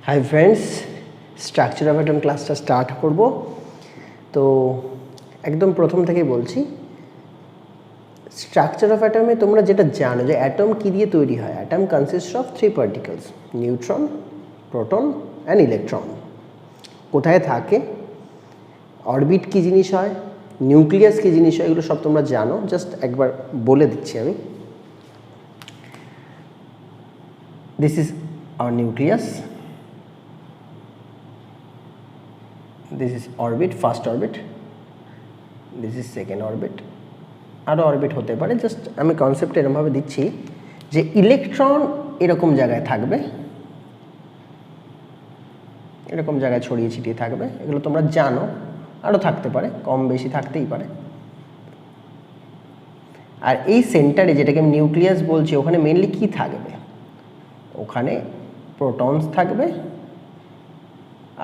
Hi friends, structure of atom ক্লাসটা start করব। তো একদম প্রথম থেকেই বলছি, স্ট্রাকচার অফ অ্যাটমে তোমরা যেটা জানো যে অ্যাটম কী দিয়ে তৈরি হয়। Atom consist of 3 particles, neutron, proton and electron. কোথায় থাকে, অরবিট কী জিনিস হয়, নিউক্লিয়াস কী জিনিস হয়, এগুলো সব তোমরা জানো। জাস্ট একবার বলে দিচ্ছি আমি। This is our nucleus, this is orbit, first orbit, this is second orbit, আরও অরবিট হতে পারে। জাস্ট আমি কনসেপ্ট এরকমভাবে দিচ্ছি যে ইলেকট্রন এরকম জায়গায় থাকবে, এরকম জায়গায় ছড়িয়ে ছিটিয়ে থাকবে। এগুলো তোমরা জানো, আরও থাকতে পারে, কম বেশি থাকতেই পারে। আর এই সেন্টারে, যেটাকে আমি নিউক্লিয়াস বলছি, ওখানে মেনলি কি থাকবে? ওখানে প্রোটনস থাকবে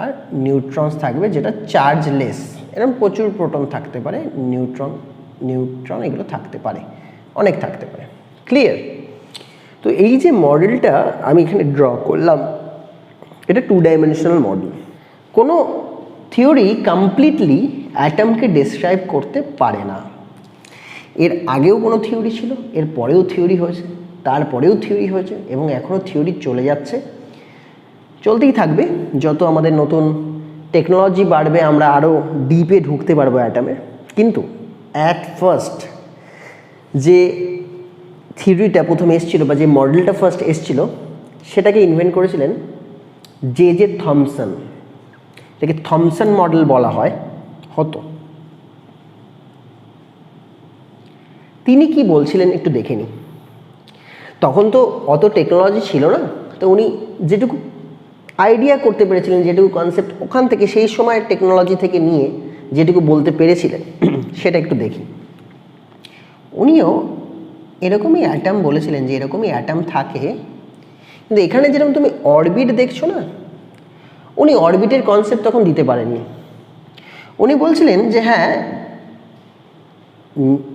আর নিউট্রনস থাকবে, যেটা চার্জলেস। এরকম প্রচুর প্রোটন থাকতে পারে, নিউট্রন এগুলো থাকতে পারে, অনেক থাকতে পারে। ক্লিয়ার? তো এই যে মডেলটা আমি এখানে ড্র করলাম, এটা 2 ডাইমেনশনাল মডেল। কোনো থিওরি কমপ্লিটলি অ্যাটমকে ডেসক্রাইব করতে পারে না। এর আগেও কোনো থিওরি ছিল, এর পরেও থিওরি হয়েছে, তারপরেও থিওরি হয়েছে, এবং এখনও থিওরি চলে যাচ্ছে, চলতেই থাকবে। যত আমাদের নতুন টেকনোলজি বাড়বে, আমরা আরও ডিপে ঢুকতে পারবো অ্যাটমে। কিন্তু অ্যাট ফার্স্ট যে থিওরিটা প্রথমে এসেছিলো, বা যে মডেলটা ফার্স্ট এসেছিলো, সেটাকে ইনভেন্ট করেছিলেন জে থমসন। এটাকে থমসন মডেল বলা হতো। তিনি কি বলছিলেন একটু দেখে নিই। তখন তো অত টেকনোলজি ছিল না, তো উনি যেটুকু আইডিয়া করতে পেরেছিলেন, যেটুকু কনসেপ্ট ওখান থেকে, সেই সময়ের টেকনোলজি থেকে নিয়ে যেটুকু বলতে পেরেছিলেন, সেটা একটু দেখি। উনিও এরকমই অ্যাটম বলেছিলেন যে এরকমই অ্যাটম থাকে, কিন্তু এখানে যেরকম তুমি অরবিট দেখছো না, উনি অরবিটের কনসেপ্ট তখন দিতে পারেননি। উনি বলছিলেন যে হ্যাঁ,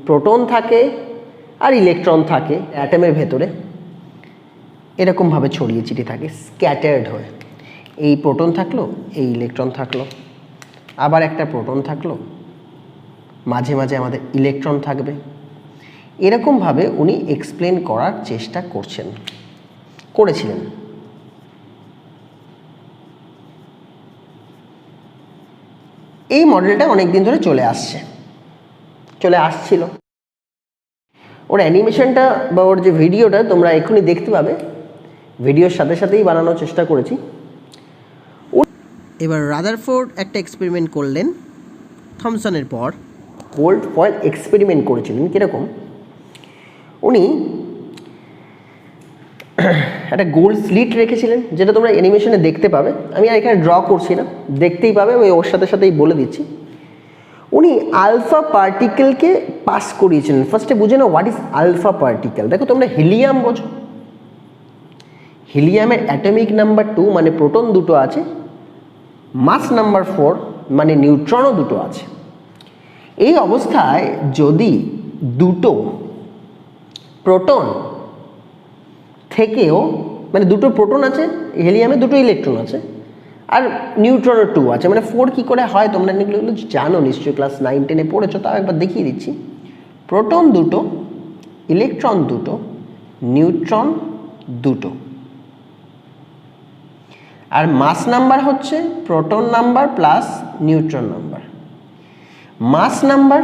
প্রোটন থাকে আর ইলেকট্রন থাকে অ্যাটমের ভেতরে, এরকমভাবে ছড়িয়ে ছিটিয়ে থাকে, স্ক্যাটার্ড হয়ে। এই প্রোটন থাকলো, এই ইলেকট্রন থাকলো, আবার একটা প্রোটন থাকলো, মাঝে মাঝে আমাদের ইলেকট্রন থাকবে। এরকমভাবে উনি এক্সপ্লেন করার চেষ্টা করেছিলেন। এই মডেলটা অনেক দিন ধরে চলে আসছিল। ওর অ্যানিমেশনটা বা ওর যে ভিডিওটা তোমরা এক্ষুনি দেখতে পাবে, ভিডিওর সাথে সাথেই বানানোর চেষ্টা করেছি। এবার রাদারফোর্ড একটা এক্সপেরিমেন্ট করলেন থমসনের পর। গোল্ড ফয়েল এক্সপেরিমেন্ট করেছিলেন। কীরকম? উনি একটা গোল্ড স্লিট রেখেছিলেন, যেটা তোমরা অ্যানিমেশনে দেখতে পাবে। আমি আর এখানে ড্র করছি না, দেখতেই পাবে, আমি ওর সাথে সাথেই বলে দিচ্ছি। উনি আলফা পার্টিকেলকে পাস করিয়েছিলেন। ফার্স্টে বুঝে নাও হোয়াট ইজ আলফা পার্টিকেল। দেখো, তোমরা হিলিয়াম বোঝো, হিলিয়ামের অ্যাটমিক নাম্বার 2 মানে প্রোটন দুটো আছে, মাস নাম্বার 4 মানে নিউট্রনও দুটো আছে। এই অবস্থায় যদি দুটো প্রোটন থেকেও, মানে দুটো প্রোটন আছে হিলিয়ামে, দুটো ইলেকট্রন আছে, আর নিউট্রনও 2 আছে, মানে 4 কী করে হয় তোমরা এগুলো জানো নিশ্চয়ই, ক্লাস 9-10-এ পড়েছো, তাও একবার দেখিয়ে দিচ্ছি। প্রোটন দুটো, ইলেকট্রন দুটো, নিউট্রন দুটো। আর মাস নাম্বার হচ্ছে proton number plus neutron number. Mass number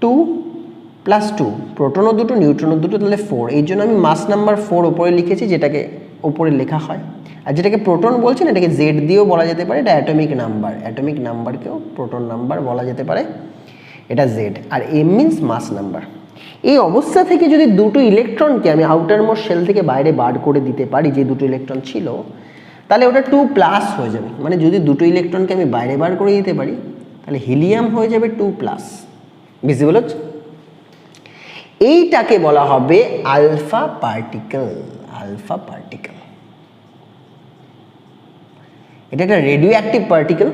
2 plus 2, প্রোটনও দুটো, নিউট্রনও দুটো, তাহলে 4। এই জন্য আমি মাস নাম্বার 4 ওপরে লিখেছি, যেটাকে ওপরে লেখা হয়। আর যেটাকে প্রোটন বলছেন, এটাকে জেড দিয়েও বলা যেতে পারে, এটা অ্যাটমিক নাম্বার। অ্যাটমিক নাম্বারকেও প্রোটন নাম্বার বলা যেতে পারে, এটা জেড। আর এম মিনস মাস নাম্বার। এই অবস্থা থেকে যদি দুটো ইলেকট্রনকে আমি আউটার মোস্ট শেল থেকে বাইরে বার করে দিতে পারি, যে দুটো ইলেকট্রন ছিল, তাহলে ওটা 2+ হয়ে যাবে। মানে যদি দুটো ইলেকট্রনকে আমি বাইরে বার করে দিতে পারি, তাহলে হিলিয়াম হয়ে যাবে 2+। ভিজিবল হচ্ছে? এইটাকে বলা হবে আলফা পার্টিকেল। আলফা পার্টিকেল এটা একটা radio active particle.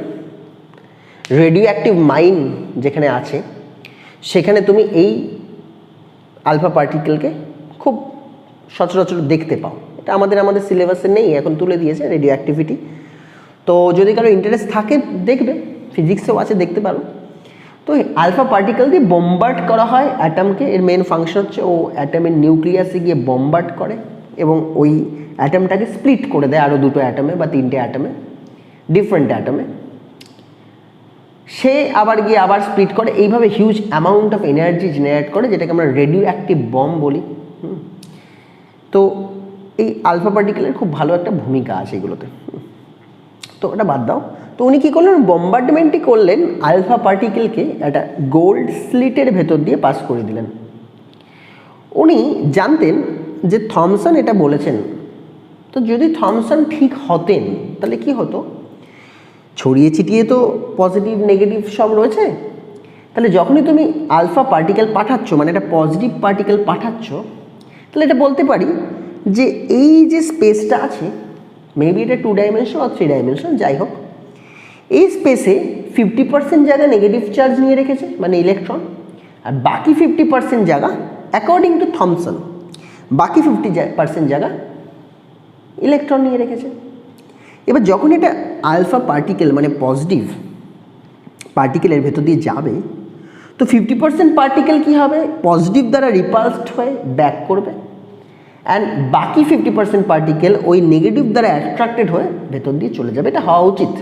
Radio active mine যেখানে আছে, সেখানে তুমি এই আলফা পার্টিকেলকে খুব সচরাচর দেখতে পাও। এটা আমাদের সিলেবাসে নেই, এখন তুলে দিয়েছে রেডিও অ্যাক্টিভিটি। তো যদি কারো ইন্টারেস্ট থাকে দেখবে, ফিজিক্সেও আছে, দেখতে পারো। তো আলফা পার্টিকেল দিয়ে বম্বার্ড করা হয় অ্যাটমকে। এর মেন ফাংশন হচ্ছে ও অ্যাটমের নিউক্লিয়াসে গিয়ে বম্বার্ড করে এবং ওই অ্যাটমটাকে স্প্লিট করে দেয় আরও দুটো অ্যাটমে বা তিনটে অ্যাটমে, ডিফারেন্ট অ্যাটমে। সে আবার গিয়ে আবার স্প্লিট করে, এইভাবে huge amount of energy generate করে, যেটাকে আমরা রেডিও অ্যাক্টিভ বম বলি। তো এই আলফা পার্টিকেলের খুব ভালো একটা ভূমিকা আছে এগুলোতে। তো ওটা বাদ দাও। তো উনি কী করলেন, বম্বার্ডমেন্টই করলেন, আলফা পার্টিকেলকে একটা গোল্ড স্লিটের ভেতর দিয়ে পাস করে দিলেন। উনি জানতেন যে থমসন এটা বলেছেন, তো যদি থমসন ঠিক হতেন তাহলে কি হতো, ছড়িয়ে ছিটিয়ে তো পজিটিভ নেগেটিভ সব রয়েছে, তাহলে যখনই তুমি আলফা পার্টিকেল পাঠাচ্ছ, মানে একটা পজিটিভ পার্টিকেল পাঠাচ্ছ, তাহলে এটা বলতে পারি যে এই যে স্পেসটা আছে, মেবি এটা 2 ডাইমেনশন বা 3 ডাইমেনশন, যাই হোক, এই স্পেসে 50% জায়গা নেগেটিভ চার্জ নিয়ে রেখেছে, মানে ইলেকট্রন, আর বাকি 50% জায়গা অ্যাকর্ডিং টু থমসন বাকি 50% জায়গা ইলেকট্রন নিয়ে রেখেছে। এবার যখন এটা আলফা পার্টিকেল মানে পজিটিভ পার্টিকেলের ভেতর দিয়ে যাবে, তো 50% পার্টিকেল কী হবে, পজিটিভ দ্বারা রিপালসড হয়ে ব্যাক করবে, অ্যান্ড বাকি 50% পার্টিকেল ওই নেগেটিভ দ্বারা অ্যাট্রাক্টেড হয়ে ভেতর দিয়ে চলে যাবে। এটা হওয়া উচিত।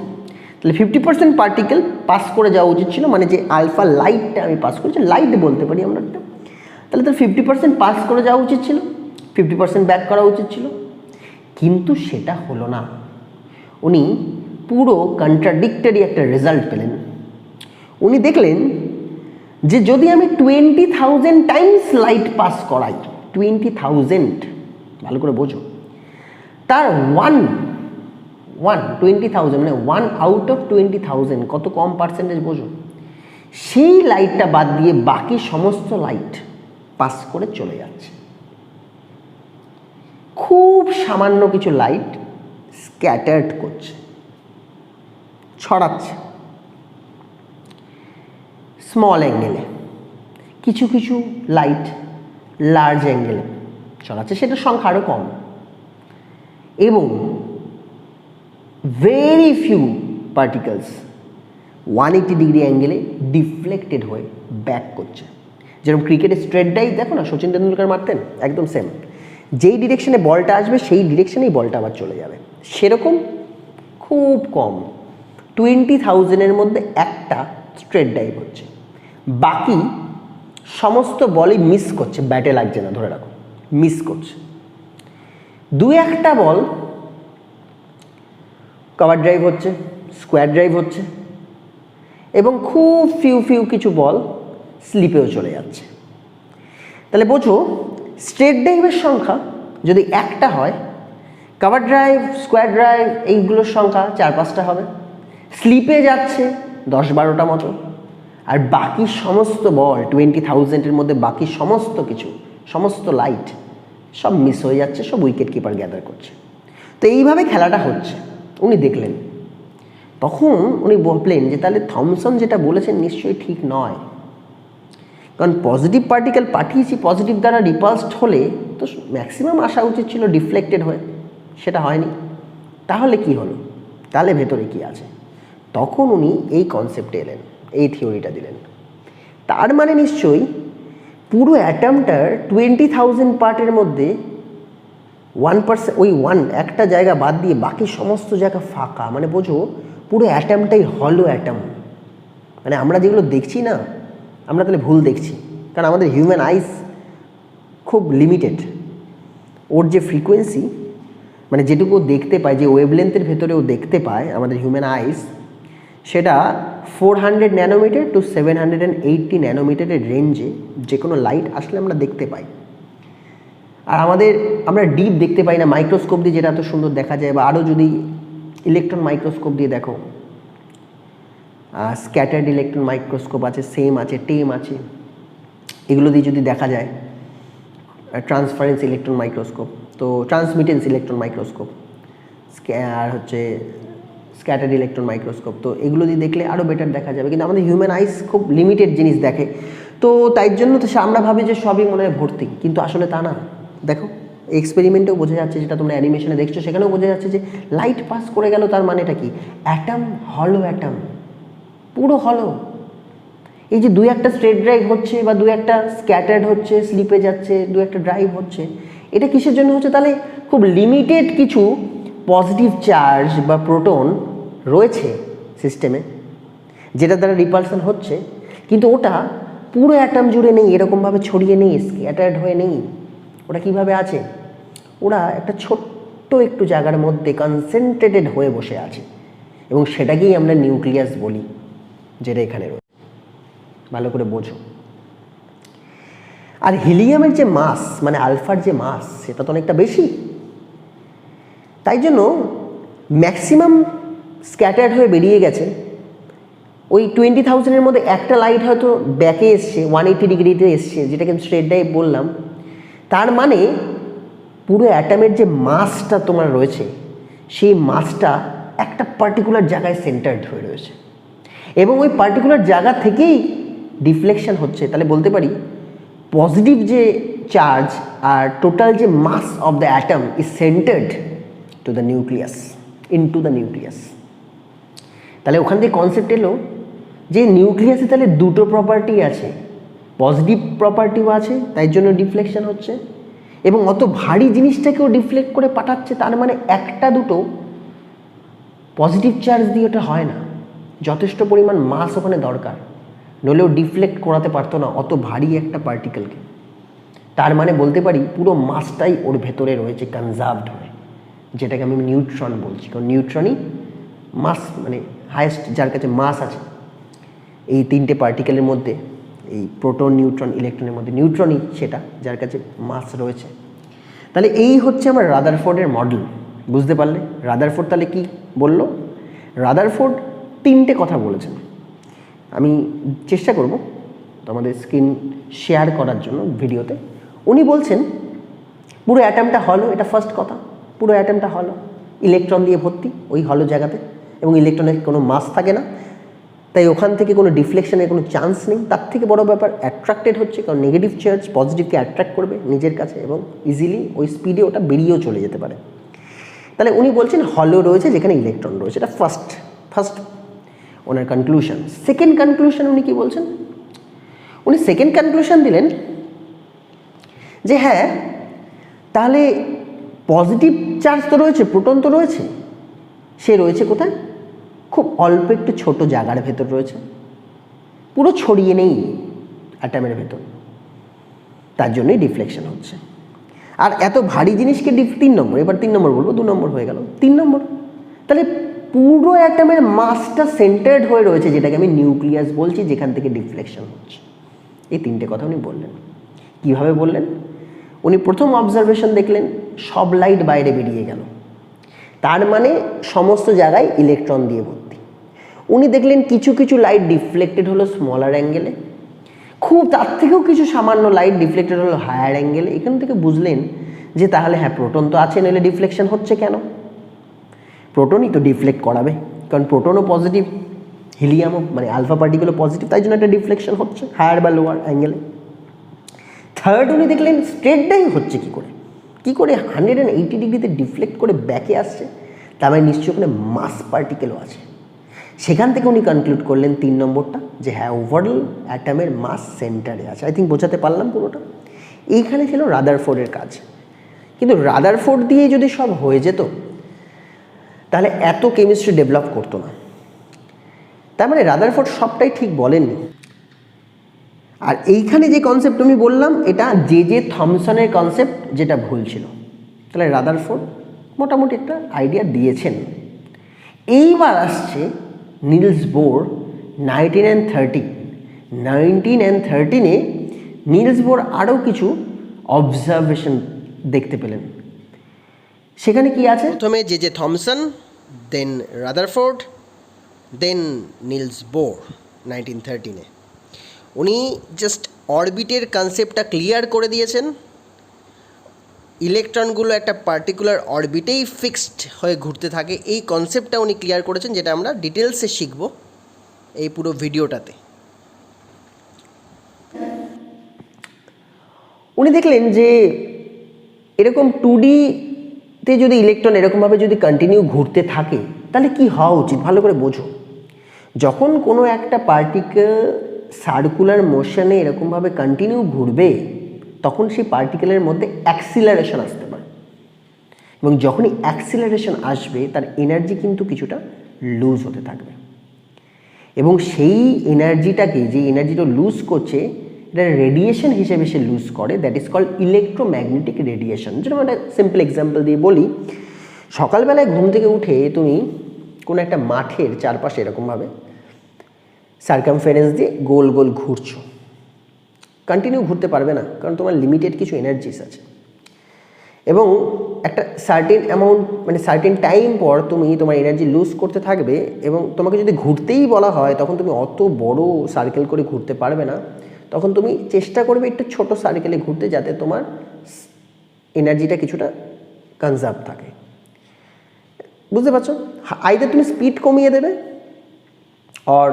তাহলে 50% পার্টিকেল পাস করে যাওয়া উচিত ছিল, মানে যে আলফা লাইটটা আমি পাস করেছি, লাইট বলতে পারি আমরা, তাহলে তো 50% পাস করে যাওয়া উচিত ছিল, 50% ব্যাক করা উচিত ছিল, কিন্তু সেটা হলো না। উনি পুরো কন্ট্রাডিক্টরি একটা রেজাল্ট পেলেন। উনি দেখলেন যে যদি আমি 20,000 টাইমস লাইট পাস করাই, 20,000, ভালো করে বোঝো, তার 20,000 মানে 1 আউট অফ 20,000, কত কম পার্সেন্টেজ বোঝো, সেই লাইটটা বাদ দিয়ে বাকি সমস্ত লাইট পাস করে চলে যাচ্ছে। খুব সামান্য কিছু লাইট স্ক্যাটার্ড করছে, ছড়াচ্ছে স্মল অ্যাঙ্গেলে, কিছু কিছু লাইট লার্জ অ্যাঙ্গেলে ছড়াচ্ছে, সেটার সংখ্যা আরও কম, এবং ভেরি ফিউ পার্টিকেলস 180 ডিগ্রি অ্যাঙ্গেলে ডিফ্লেক্টেড হয়ে ব্যাক করছে। যেরকম ক্রিকেটে স্ট্রেট ডাইভ দেখো না, সচিন তেন্ডুলকার মারতেন, একদম সেম, যেই ডিরেকশনে বলটা আসবে সেই ডিরেকশনেই বলটা আবার চলে যাবে, সেরকম খুব কম 20,000-এর মধ্যে একটা স্ট্রেট ডাইভ হচ্ছে, বাকি সমস্ত বলই মিস করছে, ব্যাটে লাগছে না, ধরে রাখো মিস করছে। 2-1টা বল কভার ড্রাইভ হচ্ছে, স্কোয়ার ড্রাইভ হচ্ছে, এবং খুব ফিউ কিছু বল স্লিপেও চলে যাচ্ছে। তাহলে বোঝো স্ট্রেট ড্রাইভের সংখ্যা যদি একটা হয়, কভার ড্রাইভ, স্কোয়ার ড্রাইভ এইগুলোর সংখ্যা 4-5টা হবে, স্লিপে যাচ্ছে 10-12টা মতো, আর বাকি সমস্ত বল 20,000-এর মধ্যে বাকি সমস্ত কিছু, সমস্ত লাইট সব মিস হয়ে যাচ্ছে, সব উইকেট কিপার গ্যাদার করছে। তো এইভাবে খেলাটা হচ্ছে উনি দেখলেন। তখন উনি বললেন যে তাহলে থমসন যেটা বলেছেন নিশ্চয়ই ঠিক নয়, কারণ পজিটিভ পার্টিকেল পাঠিয়েছি, পজিটিভ দ্বারা রিপালসড হলে তো ম্যাক্সিমাম আসা উচিত ছিল ডিফ্লেক্টেড হয়ে, সেটা হয়নি। তাহলে কি হলো, তাহলে ভেতরে কি আছে? তখন উনি এই কনসেপ্টে এলেন, এই থিওরিটা দিলেন। তার মানে নিশ্চয়ই পুরো অ্যাটমটার 20,000 পার্টের মধ্যে 1%, ওই একটা জায়গা বাদ দিয়ে বাকি সমস্ত জায়গা ফাঁকা, মানে বোঝো পুরো অ্যাটমটাই হলো অ্যাটম। মানে আমরা যেগুলো দেখছি না, আমরা তাহলে ভুল দেখছি, কারণ আমাদের হিউম্যান আইস খুব লিমিটেড। ওর যে ফ্রিকোয়েন্সি, মানে যেটুকু দেখতে পায়, যে ওয়েভলেন্থের ভেতরেও দেখতে পায় আমাদের হিউম্যান আইস, সেটা 400 ন্যানোমিটার টু 780 ন্যানোমিটারের রেঞ্জে যে কোনো লাইট আসলে আমরা দেখতে পাই। আর আমরা ডিপ দেখতে পাই না মাইক্রোস্কোপ দিয়ে, যেটা এত সুন্দর দেখা যায়, বা আরও যদি ইলেকট্রন মাইক্রোস্কোপ দিয়ে দেখো, স্ক্যাটার্ড ইলেকট্রন মাইক্রোস্কোপ আছে, সেম আছে, টেম আছে, এগুলো দিয়ে যদি দেখা যায়, ট্রান্সফারেন্স ইলেকট্রন মাইক্রোস্কোপ, তো ট্রান্সমিটেন্স ইলেকট্রন মাইক্রোস্কোপ, আর হচ্ছে স্ক্যাটার্ড ইলেকট্রন মাইক্রোস্কোপ, তো এগুলো দিয়ে দেখলে আরও বেটার দেখা যাবে। কিন্তু আমাদের হিউম্যান আইস খুব লিমিটেড জিনিস দেখে, তো তাই জন্য তো আমরা ভাবি যে সবই মনে হয় ভর্তি, কিন্তু আসলে তা না। দেখো এক্সপেরিমেন্টেও বোঝা যাচ্ছে, যেটা তোমরা অ্যানিমেশনে দেখছো সেখানেও বোঝা যাচ্ছে যে লাইট পাস করে গেল, তার মানেটা কি? অ্যাটম হলো, অ্যাটম পুরো হলো। এই যে 2-1টা স্ট্রেট ড্রাইভ হচ্ছে বা 2-1টা স্ক্যাটার্ড হচ্ছে, স্লিপে যাচ্ছে, 2-1টা ড্রাইভ হচ্ছে, এটা কিসের জন্য হচ্ছে? তাহলে খুব লিমিটেড কিছু পজিটিভ চার্জ বা প্রোটন রয়েছে সিস্টেমে, যেটা দ্বারা রিপালশন হচ্ছে, কিন্তু ওটা পুরো অ্যাটম জুড়ে নেই, এরকমভাবে ছড়িয়ে নেই, স্ক্যাটার্ড হয়ে নেই। ওটা কিভাবে আছে? ওরা একটা ছোট্ট একটু জায়গার মধ্যে কনসেন্ট্রেটেড হয়ে বসে আছে, এবং সেটাকেই আমরা নিউক্লিয়াস বলি, যেটা এখানে রয়েছে। ভালো করে বোঝো। আর হিলিয়ামের যে মাস, মানে আলফার যে মাস, সেটা তো অনেকটা বেশি, তাই জন্য ম্যাক্সিমাম স্ক্যাটার্ড হয়ে বেরিয়ে গেছে। ওই 20,000-এর মধ্যে একটা লাইট হয়তো ব্যাকে এসছে, 180 ডিগ্রিতে এসছে, যেটাকে স্ট্রেট ড্রাইভ বললাম। তার মানে পুরো অ্যাটমের যে মাসটা তোমার রয়েছে, সেই মাসটা একটা পার্টিকুলার জায়গায় সেন্টার্ড হয়ে রয়েছে, এবং ওই পার্টিকুলার জায়গা থেকেই ডিফ্লেকশন হচ্ছে। তাহলে বলতে পারি পজিটিভ যে চার্জ আর টোটাল যে mass of the atom is centred to the nucleus, into the nucleus. তাহলে ওখান থেকে কনসেপ্ট এলো যে নিউক্লিয়াসে তাহলে দুটো প্রপার্টি আছে, পজিটিভ প্রপার্টিও আছে, তাই জন্য ডিফ্লেকশন হচ্ছে, এবং অত ভারী জিনিসটাকেও ডিফ্লেক্ট করে পাঠাচ্ছে। তার মানে একটা দুটো পজিটিভ চার্জ দিয়ে ওটা হয় না, যথেষ্ট পরিমাণ মাস ওখানে দরকার, নইলেও ডিফ্লেক্ট করাতে পারতো না অত ভারী একটা পার্টিকেলকে। তার মানে বলতে পারি পুরো মাসটাই ওর ভেতরে রয়েছে কনজার্ভড হয়ে, যেটাকে আমি নিউট্রন বলছি, কারণ নিউট্রনই মাস, মানে হায়েস্ট যার কাছে মাস আছে এই তিনটে পার্টিকেলের মধ্যে, এই প্রোটন, নিউট্রন, ইলেকট্রনের মধ্যে নিউট্রনই সেটা যার কাছে মাস রয়েছে। তাহলে এই হচ্ছে আমার রাদারফোর্ডের মডেল। বুঝতে পারলে রাদারফোর্ড তাহলে কি বলল? রাদারফোর্ড তিনটে কথা বলেছেন। আমি চেষ্টা করব তোমাদের স্ক্রিন শেয়ার করার জন্য ভিডিওতে। উনি বলছেন পুরো অ্যাটমটা হলো, এটা ফার্স্ট কথা, পুরো অ্যাটমটা হলো, ইলেকট্রন দিয়ে ভর্তি ওই হলো জায়গাতে, এবং ইলেকট্রনের কোনো মাস থাকে না, তাই ওখান থেকে কোনো ডিফ্লেকশনের কোনো চান্স নেই। তার থেকে বড় ব্যাপার অ্যাট্রাক্টেড হচ্ছে, কারণ নেগেটিভ চার্জ পজিটিভকে অ্যাট্রাক্ট করবে নিজের কাছে, এবং ইজিলি ওই স্পিডে ওটা বেরিয়েও চলে যেতে পারে। তাহলে উনি বলছেন হলো রয়েছে যেখানে ইলেকট্রন রয়েছে, এটা first owner conclusion. Second conclusion উনি কি বলছেন? উনি সেকেন্ড কনক্লুশন দিলেন যে হ্যাঁ, তাহলে পজিটিভ চার্জ তো রয়েছে, প্রোটন তো রয়েছে, সে রয়েছে কোথায়? খুব অল্প একটু ছোট জায়গার ভেতর রয়েছে, পুরো ছড়িয়ে নেই অ্যাটমের ভেতর, তার জন্যই ডিফ্লেকশন হচ্ছে। আর এত ভারী জিনিসকে 3 নম্বর, এবার 3 নম্বর বলবো, 2 নম্বর হয়ে গেল, 3 নম্বর, তাহলে পুরো অ্যাটমের মাসটা সেন্টার্ড হয়ে রয়েছে, যেটাকে আমি নিউক্লিয়াস বলছি, যেখান থেকে ডিফ্লেকশন হচ্ছে। এই তিনটে কথা উনি বললেন। কিভাবে বললেন? উনি প্রথম অবজারভেশন দেখলেন সব লাইট বাইরে বেরিয়ে গেল, তার মানে সমস্ত জায়গায় ইলেকট্রন দিয়ে ভর্তি। উনি দেখলেন কিছু কিছু লাইট ডিফ্লেক্টেড হলো স্মলার অ্যাঙ্গেলে, খুব তার থেকেও কিছু সামান্য লাইট ডিফ্লেক্টেড হলো হায়ার অ্যাঙ্গেলে। এখান থেকে বুঝলেন যে তাহলে হ্যাঁ, প্রোটন তো আছে, নইলে ডিফ্লেকশন হচ্ছে কেন? প্রোটনই তো ডিফ্লেক্ট করাবে, কারণ প্রোটনও পজিটিভ, হিলিয়ামও মানে আলফা পার্টিকেলও পজিটিভ, তাই জন্য একটা ডিফ্লেকশন হচ্ছে হায়ার বা লোয়ার অ্যাঙ্গেলে। থার্ড, উনি দেখলেন স্ট্রেট ড্রাইভ হচ্ছে কী করে 180 ডিগ্রিতে ডিফ্লেক্ট করে ব্যাকে আসছে, তার মানে নিশ্চয়ই ওখানে মাস পার্টিকেলও আছে। সেখান থেকে উনি কনক্লুড করলেন 3 নম্বরটা, যে হ্যাঁ, ওভারঅল অ্যাটমের মাস সেন্টারে আছে। আই থিঙ্ক বোঝাতে পারলাম পুরোটা। এইখানে ছিল রাদারফোর্ডের কাজ। কিন্তু রাদারফোর্ড দিয়ে যদি সব হয়ে যেত, তাহলে এত কেমিস্ট্রি ডেভেলপ করতো না। তার মানে রাদারফোর্ড সবটাই ঠিক বলেননি। আর এইখানে যে কনসেপ্ট আমি বললাম, এটা জে থমসনের কনসেপ্ট, যেটা ভুল ছিল। তাহলে রাদারফোর্ড মোটামুটি একটা আইডিয়া দিয়েছেন। এইবার আসছে নিলস বোর 1913-এ নিলস বোর আরও কিছু অবজারভেশন দেখতে পেলেন। সেখানে কি আছে? প্রথমে জে থমসন, দেন রাদারফোর্ড, দেন নিলস বোর 1913-এ। উনি জাস্ট অরবিটের কনসেপ্টটা ক্লিয়ার করে দিয়েছেন। ইলেকট্রনগুলো একটা পার্টিকুলার অরবিটেই ফিক্সড হয়ে ঘুরতে থাকে, এই কনসেপ্টটা উনি ক্লিয়ার করেছেন, যেটা আমরা ডিটেলসে শিখব এই পুরো ভিডিওটাতে। উনি দেখলেন যে এরকম 2D-তে যদি ইলেকট্রন এরকমভাবে যদি কন্টিনিউ ঘুরতে থাকে তাহলে কি হওয়া উচিত ভালো করে বোঝো। যখন কোনো একটা পার্টিকেল সার্কুলার মোশনে এরকমভাবে কন্টিনিউ ঘুরবে তখন সেই পার্টিকেলের মধ্যে অ্যাক্সিলারেশন আসতে পারে, এবং যখনই অ্যাক্সিলারেশন আসবে তার এনার্জি কিন্তু কিছুটা লুজ হতে থাকবে, এবং সেই এনার্জিটাকে যে এনার্জিটা লুজ করছে এটা রেডিয়েশন হিসেবে সে লুজ করে, that is called electromagnetic radiation. যেরকম একটা সিম্পল এক্সাম্পল দিয়ে বলি, সকালবেলায় ঘুম থেকে উঠে তুমি কোনো একটা মাঠের চারপাশে এরকমভাবে সার্কামফারেন্স দিয়ে গোল গোল ঘুরছো, কন্টিনিউ ঘুরতে পারবে না কারণ তোমার লিমিটেড কিছু এনার্জিস আছে, এবং একটা সার্টেন অ্যামাউন্ট মানে সার্টেন টাইম পর তুমি তোমার এনার্জি লুজ করতে থাকবে, এবং তোমাকে যদি ঘুরতেই বলা হয় তখন তুমি অত বড় সার্কেল করে ঘুরতে পারবে না, তখন তুমি চেষ্টা করবে একটু ছোট সার্কেলে ঘুরতে যাতে তোমার এনার্জিটা কিছুটা কনজার্ভ থাকে। বুঝতে পারছো? আইদার তুমি স্পিড কমিয়ে দেবে আর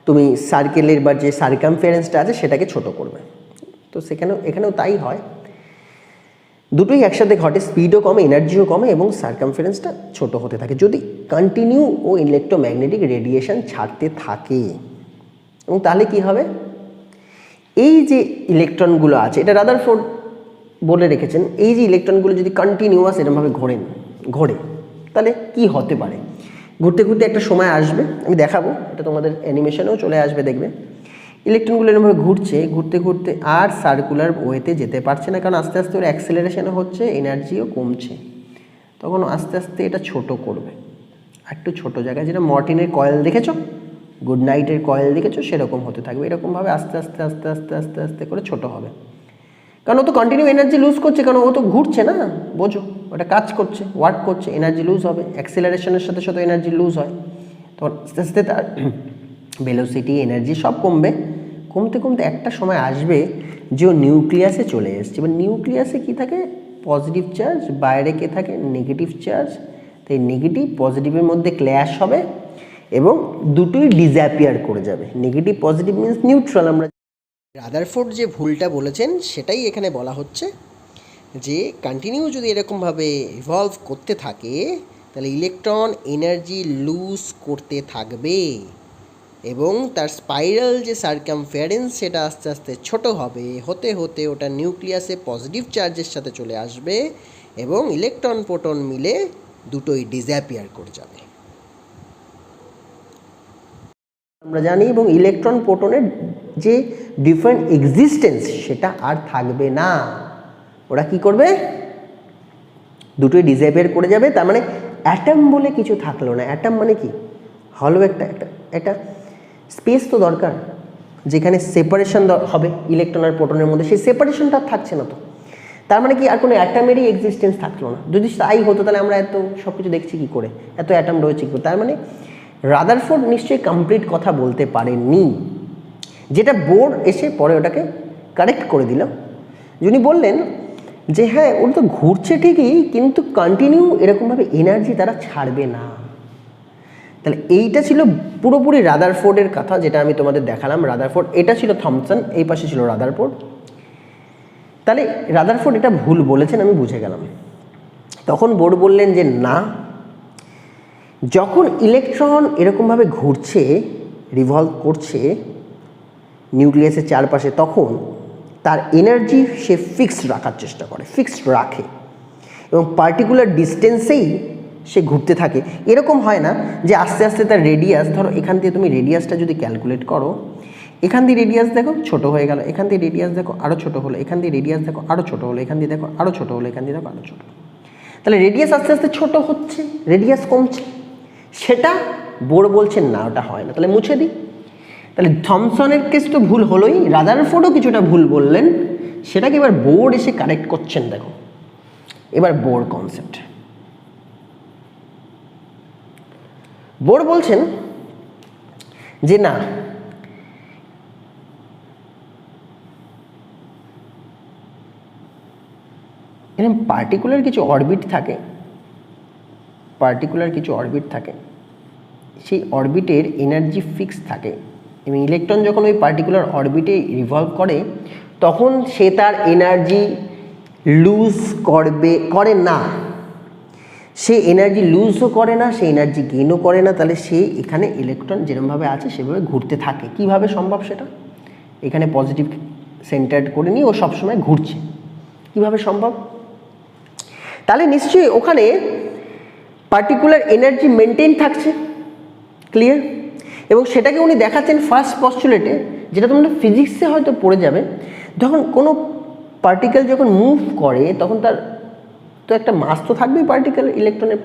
তুমি সার্কেলের বা যে সার্কামফারেন্সটা আছে সেটাকে ছোট করবে। তো এখানেও তাই হয়, দুটোই একসাথে ঘটে, স্পিডও কমে, এনার্জিও কমে এবং সার্কামফারেন্সটা ছোট হতে থাকে যদি কন্টিনিউ ও ইলেকট্রোম্যাগনেটিক রেডিয়েশন ছাড়তে থাকে। এবং তাহলে কি হবে, এই যে ইলেকট্রনগুলো আছে, এটা রাদারফোর্ড বলে রেখেছেন, এই যে ইলেকট্রনগুলো যদি কন্টিনিউয়াস এরকমভাবে ঘোরে তাহলে কি হতে পারে। ঘুরতে ঘুরতে একটা সময় আসবে, আমি দেখাবো, এটা তোমাদের অ্যানিমেশনেও চলে আসবে, দেখবে ইলেকট্রনগুলো এরকমভাবে ঘুরতে ঘুরতে আর সার্কুলার ওয়েতে যেতে পারছে না, কারণ আস্তে আস্তে ওর অ্যাক্সেলারেশনও হচ্ছে, এনার্জিও কমছে, তখন আস্তে আস্তে এটা ছোট করবে, একটু ছোট জায়গায়, যেটা মর্টিনের কয়েল দেখেছো, গুড নাইটের কয়েল দেখেছো, সেরকম হতে থাকবে, এরকমভাবে আস্তে আস্তে আস্তে আস্তে আস্তে আস্তে করে ছোট হবে, কারণ ও তো কন্টিনিউ এনার্জি লুজ করছে, কারণ ও তো ঘুরছে না, বোঝো, ওটা কাজ করছে, ওয়ার্ক করছে, এনার্জি লুজ হবে, অ্যাক্সেলারেশনের সাথে সাথে এনার্জি লুজ হয়, তখন আস্তে আস্তে তার ভেলোসিটি, এনার্জি সব কমবে, কমতে কমতে একটা সময় আসবে যে ও নিউক্লিয়াসে চলে এসছে। এবার নিউক্লিয়াসে কী থাকে, পজিটিভ চার্জ, বাইরে কে থাকে নেগেটিভ চার্জ, তাই নেগেটিভ পজিটিভের মধ্যে ক্ল্যাশ হবে এবং দুটোই ডিসঅ্যাপিয়ার করে যাবে। Negative positive means neutral. আমরা রাদারফোর্ড যে ভুলটা বলেছেন সেটাই এখানে বলা হচ্ছে, যে কন্টিনিউ যদি এরকমভাবে রিভলভ করতে থাকে তাহলে ইলেকট্রন এনার্জি লুজ করতে থাকবে এবং তার স্পাইরাল যে সার্কামফারেন্স সেটা আস্তে আস্তে ছোট হবে, হতে হতে ওটা নিউক্লিয়াসে পজিটিভ চার্জের সাথে চলে আসবে এবং ইলেকট্রন প্রোটন মিলে দুটোই ডিসঅ্যাপিয়ার করে যাবে। আমরা জানি, এবং ইলেকট্রন প্রোটনের যে ডিফারেন্ট এক্সিস্টেন্স সেটা আর থাকবে না, ওরা কি করবে, দুটোই ডিসঅ্যাপিয়ার করে যাবে। তার মানে অ্যাটম বলে কিছু থাকলো না। অ্যাটম মানে কি, হলো একটা স্পেস তো দরকার, যেখানে সেপারেশন হবে ইলেকট্রন আর প্রোটনের মধ্যে, সেই সেপারেশনটা থাকছে না। তো তার মানে কি আর কোনো অ্যাটমেরই এক্সিস্টেন্স থাকলো না। যদি তাই হতো তাহলে আমরা এত সব কিছু দেখছি কী করে, এত অ্যাটম রয়েছে কী করে। তার মানে রাদারফোর্ড নিশ্চয়ই কমপ্লিট কথা বলতে পারেননি, যেটা বোর্ড এসে পরে ওটাকে কারেক্ট করে দিল। যিনি বললেন যে হ্যাঁ ওটা তো ঘুরছে ঠিকই, কিন্তু কন্টিনিউ এরকমভাবে এনার্জি তারা ছাড়বে না। তাহলে এইটা ছিল পুরোপুরি রাদারফোর্ডের কথা, যেটা আমি তোমাদের দেখালাম। রাদারফোর্ড, এটা ছিল থমসন, এই পাশে ছিল রাদারফোর্ড। তাহলে রাদারফোর্ড এটা ভুল বলেছেন, আমি বুঝে গেলাম। তখন বোর্ড বললেন যে না, যখন ইলেকট্রন এরকমভাবে ঘুরছে, রিভলভ করছে নিউক্লিয়াসের চারপাশে, তখন তার এনার্জি সে ফিক্সড রাখার চেষ্টা করে, ফিক্সড রাখে এবং পার্টিকুলার ডিস্টেন্সেই সে ঘুরতে থাকে। এরকম হয় না যে আস্তে আস্তে তার রেডিয়াস, ধরো এখান দিয়ে তুমি রেডিয়াসটা যদি ক্যালকুলেট করো, এখান দিয়ে রেডিয়াস দেখো ছোটো হয়ে গেল, এখান দিয়ে রেডিয়াস দেখো আরও ছোটো হলো, এখান দিয়ে রেডিয়াস দেখো আরও ছোটো হলো, এখান দিয়ে দেখো আরও ছোটো হলো, এখান দিয়ে দেখো আরও ছোটো। তাহলে রেডিয়াস আস্তে আস্তে ছোটো হচ্ছে, রেডিয়াস কমছে, সেটা বোর্ড বলছেন না, ওটা হয় না, তাহলে মুছে দিই। তাহলে থমসনের কেস তো ভুল হলোই, রাদারফোর্ডও কিছুটা ভুল বললেন, সেটাকে এবার বোর্ড এসে কারেক্ট করছেন। দেখো এবার বোর্ড কনসেপ্ট, বোর্ড বলছেন যে না, এখানে পার্টিকুলার কিছু অরবিট থাকে, সেই অরবিটের এনার্জি ফিক্স থাকে এবং ইলেকট্রন যখন ওই পার্টিকুলার অরবিটে রিভলভ করে তখন সে তার এনার্জি লুজ করে না, সে এনার্জি লুজও করে না, সে এনার্জি গেইনও করে না, তাহলে সে এখানে ইলেকট্রন যেরকমভাবে আছে সেভাবে ঘুরতে থাকে। কিভাবে সম্ভব সেটা? এখানে পজিটিভ সেন্টার্ড করে নিয়ে ও সবসময় ঘুরছে। কিভাবে সম্ভব? তাহলে নিশ্চয়ই ওখানে পার্টিকুলার এনার্জি মেনটেন থাকছে। ক্লিয়ার? এবং সেটাকে উনি দেখাচ্ছেন ফার্স্ট পস্টুলেটে, যেটা তোমরা ফিজিক্সে হয়তো পড়ে যাবে। যখন কোনো পার্টিকেল যখন মুভ করে তখন তার তো একটা মাস তো থাকবেই, পার্টিকেল ইলেকট্রনের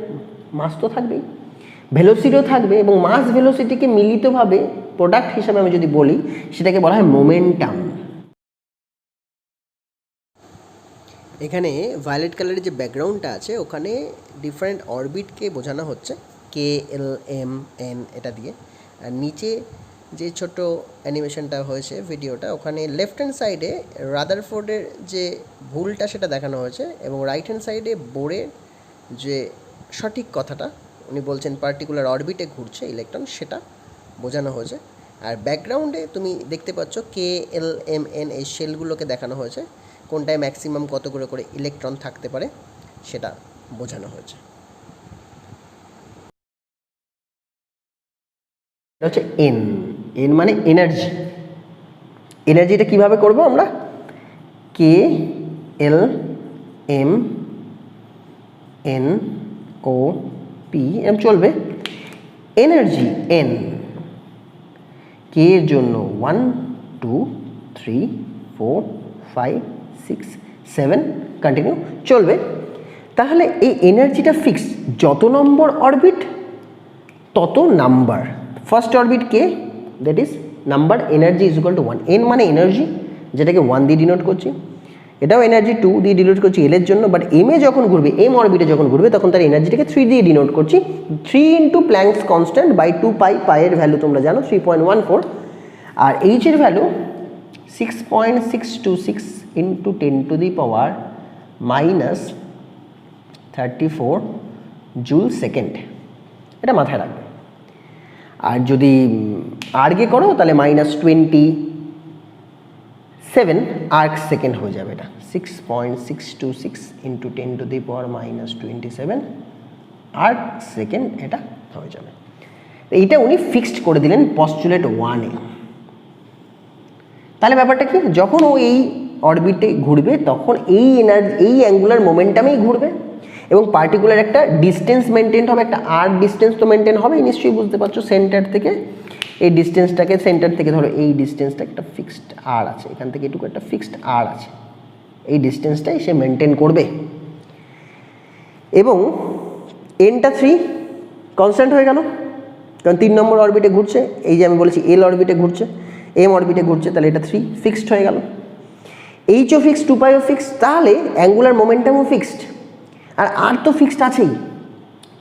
মাস তো থাকবেই, ভেলোসিটিও থাকবে, এবং মাস ভেলোসিটিকে মিলিতভাবে প্রোডাক্ট হিসাবে আমি যদি বলি সেটাকে বলা হয় মোমেন্টাম। এখানে ভায়োলেট কালারের যে ব্যাকগ্রাউন্ডটা আছে ওখানে ডিফারেন্ট অরবিটকে বোঝানো হচ্ছে কে, এল, এম, এন এটা দিয়ে। আর নিচে যে ছোট অ্যানিমেশনটা হয়েছে ভিডিওটা, ওখানে লেফট হ্যান্ড সাইডে রাদারফোর্ডের যে ভুলটা সেটা দেখানো হয়েছে, এবং রাইট হ্যান্ড সাইডে বোরের যে সঠিক কথাটা উনি বলছেন পার্টিকুলার অরবিটে ঘুরছে ইলেকট্রন, সেটা বোঝানো হয়েছে। আর ব্যাকগ্রাউন্ডে তুমি দেখতে পাচ্ছ কে, এল, এম, এন এই শেলগুলোকে দেখানো হয়েছে, কোনটায় ম্যাক্সিমাম কত করে ইলেকট্রন থাকতে পারে সেটা বোঝানো হয়েছে। এটা হচ্ছে এন। এন মানে এনার্জি। এনার্জিটা কিভাবে করবো আমরা? কে, এল, এম, এন, ও, পি এম চলবে। এনার্জি এন, কে এর জন্য 1 2 3 4 5 6 7 কন্টিনিউ চলবে। তাহলে এই এনার্জিটা ফিক্সড, যত নম্বর অরবিট তত number. First orbit K, that is number, energy is equal two 1। N মানে এনার্জি, যেটাকে 1 দিয়ে ডিনোট করছি, এটাও এনার্জি 2 দিয়ে ডিনোট করছি এল এর জন্য। বাট এম এ যখন ঘুরবে, এম অরবিটে যখন ঘুরবে তখন তার এনার্জিটাকে 3 দিয়ে ডিনোট করছি, 3 into Planck's constant by 2 pi. পাইয়ের ভ্যালু তোমরা জানো 3.14, আর এইচের value 6.626 into 10 to the power minus 34 joule second. এটা মাথায় রাখবে। আর যদি আর্গে করো তাহলে -27 আর্ক সেকেন্ড হয়ে যাবে। এটা 6.626 into 10 to the power minus 27 erg second এটা হয়ে যাবে। এইটা উনি ফিক্সড করে দিলেন পস্টুলেট 1-এ। তাহলে ব্যাপারটা কি, যখন ও এই অরবিটে ঘুরবে তখন এই এনার্জি, এই অ্যাঙ্গুলার মোমেন্টামেই ঘুরবে, এবং পার্টিকুলার একটা ডিস্টেন্স মেনটেন হবে, একটা আর ডিস্টেন্স তো মেনটেন হবে নিশ্চয়ই, বুঝতে পারছো। সেন্টার থেকে এই ডিস্টেন্সটাকে, সেন্টার থেকে ধরো এই ডিস্টেন্সটা একটা ফিক্সড আর আছে, এখান থেকে এটুকু একটা ফিক্সড আর আছে, এই ডিস্টেন্সটাই সে মেনটেন করবে। এবং এনটা 3 কনস্ট্যান্ট হয়ে গেল, কারণ 3 নম্বর অরবিটে ঘুরছে। এই যে আমি বলেছি এল অরবিটে ঘুরছে, এম অরবিটে ঘুরছে, তাহলে এটা 3 ফিক্সড হয়ে গেল। এইচও ফিক্সড, 2 পাইও ফিক্সড, তাহলে অ্যাঙ্গুলার মোমেন্টামও ফিক্সড, আর আর তো ফিক্সড আছেই।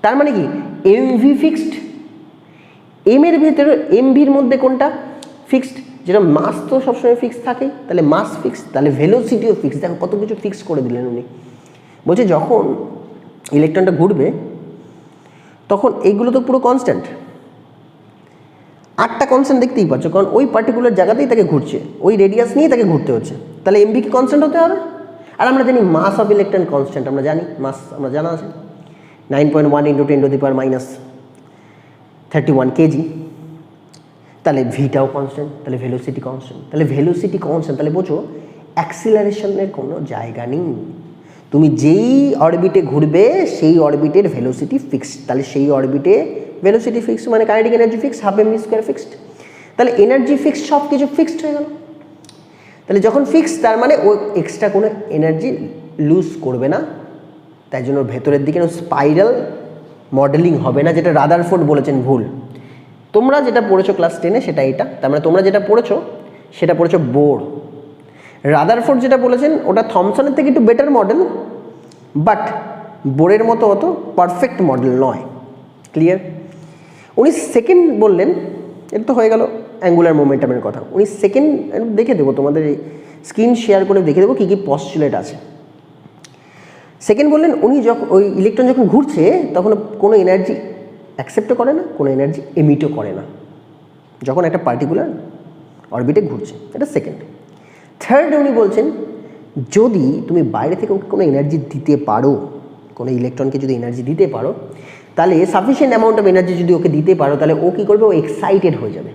তার মানে কি, এমভি ফিক্সড। এম এর ভেতরে এমভির মধ্যে কোনটা ফিক্সড? যেটা মাস তো সবসময় ফিক্সড থাকেই, তাহলে মাস ফিক্সড, তাহলে ভেলোসিটিও ফিক্সড। দেখো কত কিছু ফিক্স করে দিলেন উনি। বলছে যখন ইলেকট্রনটা ঘুরবে তখন এইগুলো তো পুরো কনস্ট্যান্ট, 8টা কনস্ট্যান্ট দেখতেই পাচ্ছ, কারণ ওই পার্টিকুলার জায়গাতেই তাকে ঘুরছে, ওই রেডিয়াস নিয়ে তাকে ঘুরতে হচ্ছে, তাহলে এমভি কি কনস্ট্যান্ট হতে হবে। আর আমরা জানি মাস অফ ইলেকট্রন কনস্ট্যান্ট, আমরা জানি মাস, আমরা জানা আছে 9.1 into 10 to the power minus 31 KG. তাহলে ভিটাও কনস্ট্যান্ট, তাহলে ভেলোসিটি কনস্ট্যান্ট, তাহলে ভেলোসিটি কনস্ট্যান্ট, তাহলে বোঝো অ্যাক্সিলারেশনের কোনো জায়গা নেই। তুমি যেই অরবিটে ঘুরবে সেই অরবিটের ভেলোসিটি ফিক্সড, তাহলে সেই অরবিটে ভেলোসিটি ফিক্সড মানে kinetic energy fixed, half MV square fixed, তাহলে এনার্জি ফিক্সড, সব কিছু ফিক্সড হয়ে গেল। তাহলে যখন ফিক্সড তার মানে ও এক্সট্রা কোনো এনার্জি লুজ করবে না, তাই জন্য ভেতরের দিকে স্পাইরাল মডেলিং হবে না, যেটা রাদারফোর্ড বলেছেন ভুল। তোমরা যেটা পড়েছো ক্লাস 10-এ সেটা এটা, তার মানে তোমরা যেটা পড়েছো সেটা পড়েছো বোর। রাদারফোর্ড যেটা বলেছেন ওটা থমসনের থেকে একটু বেটার মডেল, বাট বোরের মতো অত পারফেক্ট মডেল নয়। ক্লিয়ার? উনি সেকেন্ড বললেন, এটা তো হয়ে গেল অ্যাঙ্গুলার মোমেন্টামের কথা। উনি সেকেন্ড দেখে দেবো, তোমাদের এই স্ক্রিন শেয়ার করে দেখে দেবো কী কী পস্টুলেট আছে। সেকেন্ড বললেন উনি যখন ওই ইলেকট্রন যখন ঘুরছে তখন কোনো এনার্জি অ্যাকসেপ্টও করে না, কোনো এনার্জি এমিটও করে না, যখন একটা পার্টিকুলার অরবিটে ঘুরছে। এটা সেকেন্ড। থার্ড উনি বলছেন যদি তুমি বাইরে থেকে ওকে কোনো এনার্জি দিতে পারো, কোনো ইলেকট্রনকে যদি এনার্জি দিতে পারো, তাহলে সাফিসিয়েন্ট অ্যামাউন্ট অফ এনার্জি যদি ওকে দিতে পারো, তাহলে ও কী করবে, ও এক্সাইটেড হয়ে যাবে।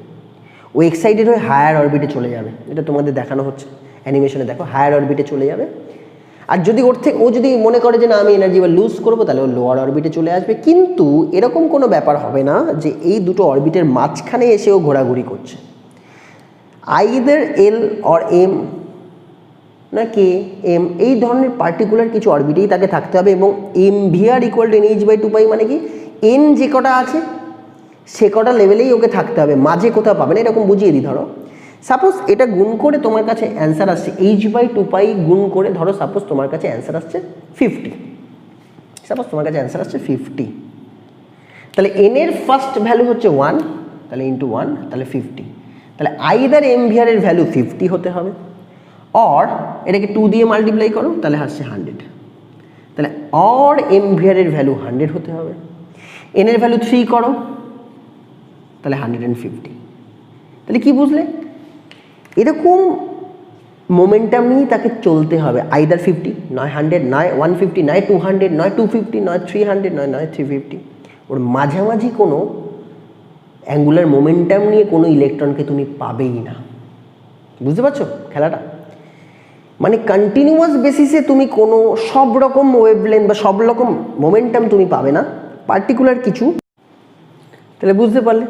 ও এক্সাইটেড হয়ে হায়ার অরবিটে চলে যাবে। এটা তোমাদের দেখানো হচ্ছে অ্যানিমেশনে, দেখো হায়ার অরবিটে চলে যাবে। আর যদি ওর থেকে ও যদি মনে করে যে না আমি এনার্জি এবার লুজ করবো, তাহলে ও লোয়ার অরবিটে চলে আসবে। কিন্তু এরকম কোনো ব্যাপার হবে না যে এই দুটো অরবিটের মাঝখানে এসে ও ঘোরাঘুরি করছে। আইদার এল অর এম না কে এম, এই ধরনের পার্টিকুলার কিছু অরবিটেই তাকে থাকতে হবে। এবং M V R equal to NH/2π, মানে কি এন যে কটা আছে সে কটা লেভেলেই ওকে থাকতে হবে, মাঝে কোথাও পাবে না। এরকম বুঝিয়ে দিই, ধরো সাপোজ এটা গুণ করে তোমার কাছে অ্যান্সার আসছে H/2π গুণ করে, ধরো সাপোজ তোমার কাছে অ্যান্সার আসছে 50, সাপোজ তোমার কাছে অ্যান্সার আসছে 50, তাহলে এন এর ফার্স্ট ভ্যালু হচ্ছে 1, তাহলে ইন্টু 1, তাহলে 50। তাহলে আইদার এম ভি আর এর ভ্যালু 50 হতে হবে, অর এটাকে 2 দিয়ে মাল্টিপ্লাই করো, তাহলে আসছে 100, তাহলে অর এম ভি আর এর ভ্যালু 100 হতে হবে। এন এর ভ্যালু 3 করো, তাহলে 150। তাহলে কি বুঝলে, এরকম মোমেন্টাম নিয়ে তাকে চলতে হবে। আইদার 50, নয় 100, নয় 150, নয় 200, নয় 250, নয় 300, নয় 350। ওর মাঝামাঝি কোনো অ্যাঙ্গুলার মোমেন্টাম নিয়ে কোনো ইলেকট্রনকে তুমি পাবেই না। বুঝতে পারছো খেলাটা? মানে কন্টিনিউয়াস বেসিসে তুমি কোনো সব রকম ওয়েভলেন্থ বা সব রকম মোমেন্টাম তুমি পাবে না, পার্টিকুলার কিছু। তাহলে বুঝতে পারলে,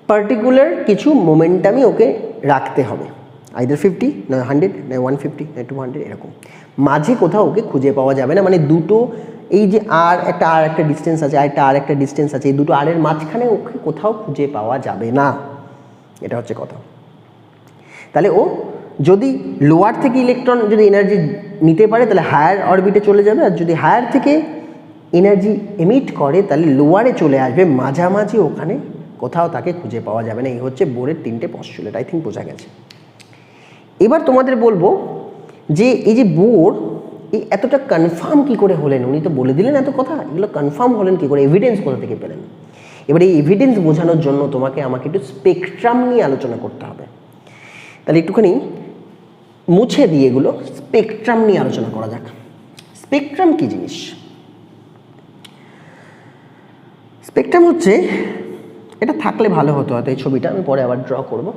পার্টিকুলার কিছু মোমেন্টামই ওকে রাখতে হবে, আইদার 50, নয় 100, নয় 150, নয় 200, এরকম মাঝে কোথাও ওকে খুঁজে পাওয়া যাবে না। মানে দুটো, এই যে আর একটা ডিস্টেন্স আছে, আর একটা ডিস্টেন্স আছে, এই দুটো আর এর মাঝখানে ওকে কোথাও খুঁজে পাওয়া যাবে না, এটা হচ্ছে কথা। তাহলে ও যদি লোয়ার থেকে ইলেকট্রন যদি এনার্জি নিতে পারে, তাহলে হায়ার অরবিটে চলে যাবে। আর যদি হায়ার থেকে এনার্জি এমিট করে, তাহলে লোয়ারে চলে আসবে, মাঝামাঝি ওখানে কোথাও তাকে খুঁজে পাওয়া যাবে না। এই হচ্ছে বোরের 3টে পস্টুলেট। আই থিঙ্ক বোঝা গেছে। এবার তোমাদের বলবো যে এই যে বোর এই এতটা কনফার্ম কি করে হলেন, উনি তো বলে দিলেন এত কথা, এগুলো কনফার্ম হলেন কি করে, এভিডেন্স কোথা থেকে পেলেন? এবার এই এভিডেন্স বোঝানোর জন্য আমাকে একটু স্পেকট্রাম নিয়ে আলোচনা করতে হবে। তাহলে একটুখানি মুছে দিয়ে এগুলো স্পেকট্রাম নিয়ে আলোচনা করা যাক। স্পেকট্রাম কি জিনিস? স্পেকট্রাম হচ্ছে, এটা থাকলে ভালো হতো হয়তো, এই ছবিটা আমি পরে আবার ড্র করব।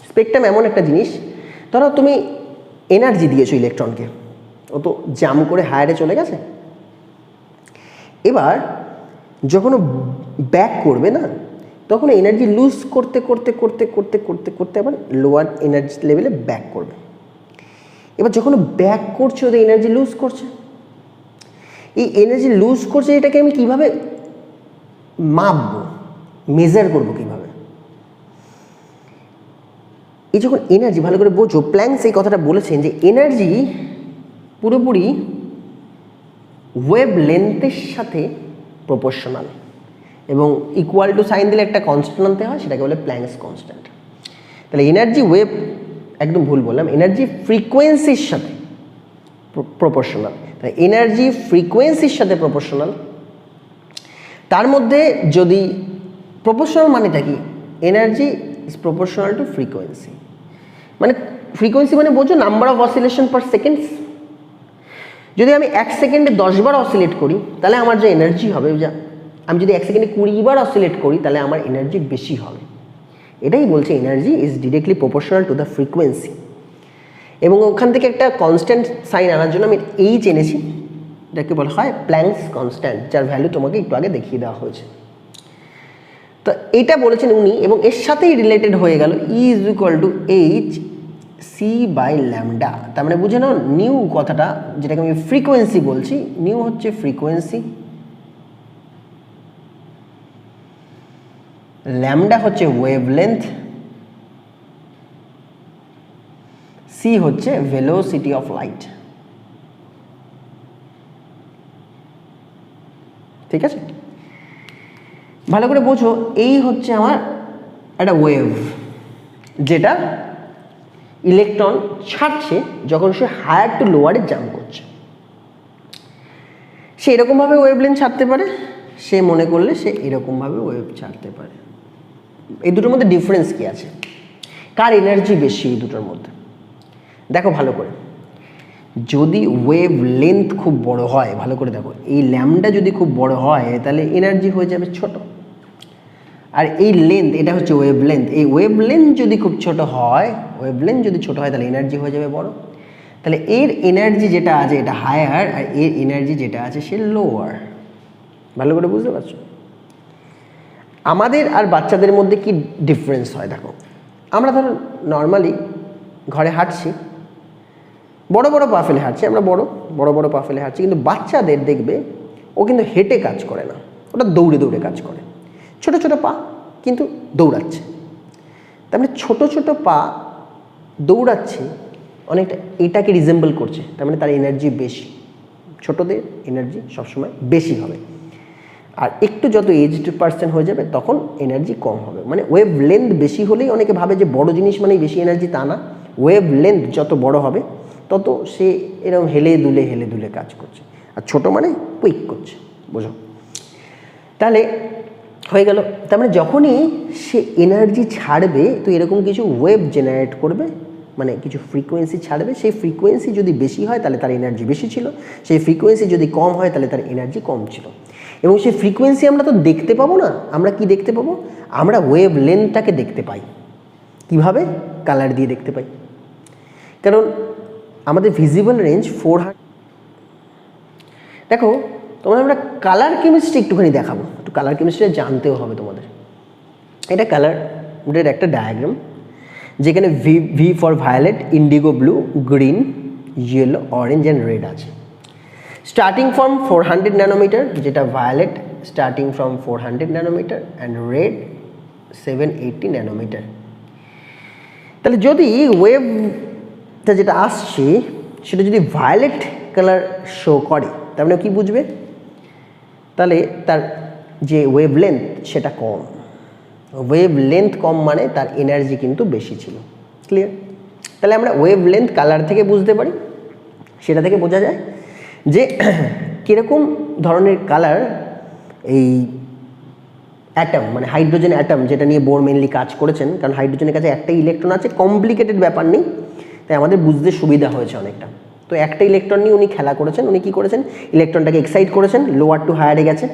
স্পেকট্রাম এমন একটা জিনিস, ধরো তুমি এনার্জি দিয়েছো ইলেকট্রনকে, ও তো জাম করে হায়ারে চলে গেছে। এবার যখন ও ব্যাক করবে না, তখন এনার্জি লুজ করতে করতে করতে করতে করতে করতে আবার লোয়ার এনার্জি লেভেলে ব্যাক করবে। এবার যখন ও ব্যাক করছে, ওদের এনার্জি লুজ করছে। এই এনার্জি লুজ করছে, এটাকে আমি কিভাবে মাপবো, মেজার করবো কিভাবে? এই যখন এনার্জি, ভালো করে বোঝো, প্ল্যাঙ্কস এই কথাটা বলেছেন যে এনার্জি পুরোপুরি ওয়েভ লেন্থের সাথে প্রপোর্শনাল, এবং ইকুয়াল টু সাইন দিলে একটা কনস্ট্যান্ট আনতে হয়, সেটাকে বলে প্ল্যাঙ্কস কনস্ট্যান্ট। তাহলে এনার্জি ওয়েভ, একদম ভুল বললাম, এনার্জি ফ্রিকোয়েন্সির সাথে প্রপোর্শনাল। তাই এনার্জি ফ্রিকোয়েন্সির সাথে প্রপোর্শনাল। তার মধ্যে যদি প্রপোর্শনাল মানেটা কি, energy is proportional to frequency. মানে ফ্রিকোয়েন্সি মানে বোঝো number of oscillation per seconds. যদি আমি 1 সেকেন্ডে 10 বার অসিলেট করি, তাহলে আমার যে এনার্জি হবে, যা আমি যদি 1 সেকেন্ডে 20 বার অসিলেট করি, তাহলে আমার এনার্জি বেশি হবে। এটাই বলছে energy is directly proportional to the frequency. এবং ওখান থেকে একটা কনস্ট্যান্ট সাইন আনার জন্য আমি এইচ এনেছি, এটাকে বলা হয় প্ল্যাঙ্কস কনস্ট্যান্ট, যার ভ্যালু তোমাকে একটু আগে দেখিয়ে দেওয়া হয়েছে। তো এটা বলেছেন উনি, এবং এর সাথেই রিলেটেড হয়ে গেল E is equal to H C by lambda. তার মানে বুঝে নাও নিউ কথাটা, যেটাকে আমি ফ্রিকোয়েন্সি বলছি, নিউ হচ্ছে ফ্রিকোয়েন্সি, ল্যামডা হচ্ছে ওয়েভলেন্থ, সি হচ্ছে ভেলোসিটি অফ লাইট। ঠিক আছে, ভালো করে বোঝো। এই হচ্ছে আমার একটা ওয়েভ, যেটা ইলেকট্রন ছাড়ছে যখন সে হায়ার টু লোয়ারে জাম্প করছে। সে এরকমভাবে ওয়েভলেন্থ ছাড়তে পারে, সে মনে করলে সে এরকমভাবে ওয়েভ ছাড়তে পারে। এই দুটোর মধ্যে ডিফারেন্স কি আছে, কার এনার্জি বেশি এই দুটোর মধ্যে? দেখো ভালো করে, যদি ওয়েভ লেন্থ খুব বড় হয়, ভালো করে দেখো, এই ল্যামডা যদি খুব বড় হয় তাহলে এনার্জি হয়ে যাবে ছোট, আর এই লেন্থ এটা হচ্ছে ওয়েভ লেন্থ, এই ওয়েভ লেন্থ যদি খুব ছোট হয়, ওয়েভ লেন্থ যদি ছোট হয় তাহলে এনার্জি হয়ে যাবে বড়, তাহলে এর এনার্জি যেটা আছে এটা হায়ার, আর এর এনার্জি যেটা আছে সে লোয়ার। ভালো করে বুঝতে পারছো? আমাদের আর বাচ্চাদের মধ্যে কি ডিফারেন্স হয় দেখো, আমরা ধরো নর্মালি ঘরে হাঁটছি, বড় বড় পা ফেলে হাঁটছি, আমরা বড় বড় পা ফেলে হাঁটছি, কিন্তু বাচ্চাদের দেখবে ও কিন্তু হেঁটে কাজ করে না, ওটা দৌড়ে দৌড়ে কাজ করে, ছোট ছোট পা কিন্তু দৌড়াচ্ছে। তার মানে ছোট ছোট পা দৌড়াচ্ছে অনেকটা এটাকে রিজেম্বল করছে, তার মানে তার এনার্জি বেশি, ছোটদের এনার্জি সবসময় বেশি হবে। আর একটু যত এজড পার্সন হয়ে যাবে তখন এনার্জি কম হবে। মানে ওয়েভ লেন্থ বেশি হলেই অনেকে ভাবে যে বড় জিনিস মানেই বেশি এনার্জি, তা না। ওয়েভ লেন্থ যত বড় হবে তত সে এরকম হেলে দুলে কাজ করছে, আর ছোট মানে কুইক করছে, বোঝো? তাহলে হয়ে গেল। তার মানে যখনই সে এনার্জি ছাড়বে তো এরকম কিছু ওয়েভ জেনারেট করবে, মানে কিছু ফ্রিকোয়েন্সি ছাড়বে, সেই ফ্রিকোয়েন্সি যদি বেশি হয় তাহলে তার এনার্জি বেশি ছিল, সেই ফ্রিকোয়েন্সি যদি কম হয় তাহলে তার এনার্জি কম ছিল। এবং সেই ফ্রিকোয়েন্সি আমরা তো দেখতে পাবো না, আমরা কি দেখতে পাবো? আমরা ওয়েভ লেন্থটাকে দেখতে পাই। কিভাবে? কালার দিয়ে দেখতে পাই, কারণ আমাদের ভিজিবল রেঞ্জ 400। দেখো তোমাদের আমরা কালার কেমিস্ট্রি একটুখানি দেখাবো, একটু কালার কেমিস্ট্রি জানতেও হবে তোমাদের। এটা কালারের একটা ডায়াগ্রাম, যেখানে V for violet, indigo blue, green, yellow, orange and red আছে। স্টার্টিং ফ্রম 400 ন্যানোমিটার, যেটা violet starting from 400 nanometre and red 780 nanometre. তাহলে যদি ওয়েভটা যেটা আসছে সেটা যদি ভায়োলেট কালার শো করে, তার মানে কী বুঝবে? তাহলে তার যে ওয়েভ লেন্থ সেটা কম। ওয়েভ লেন্থ কম মানে তার এনার্জি কিন্তু বেশি ছিল। ক্লিয়ার? তাহলে আমরা ওয়েভ লেন্থ কালার থেকে বুঝতে পারি, সেটা থেকে বোঝা যায় যে কীরকম ধরনের কালার এই অ্যাটম, মানে হাইড্রোজেন অ্যাটম, যেটা নিয়ে বোর মেনলি কাজ করেছেন, কারণ হাইড্রোজেনের কাছে একটাই ইলেকট্রন আছে, কমপ্লিকেটেড ব্যাপার নেই, তাই আমাদের বুঝতে সুবিধা হয়েছে অনেকটা। তো একটা ইলেকট্রন নিয়ে উনি খেলা করেছেন, উনি কী করেছেন? ইলেকট্রনটাকে এক্সাইট করেছেন, লোয়ার টু হায়ারে গেছে,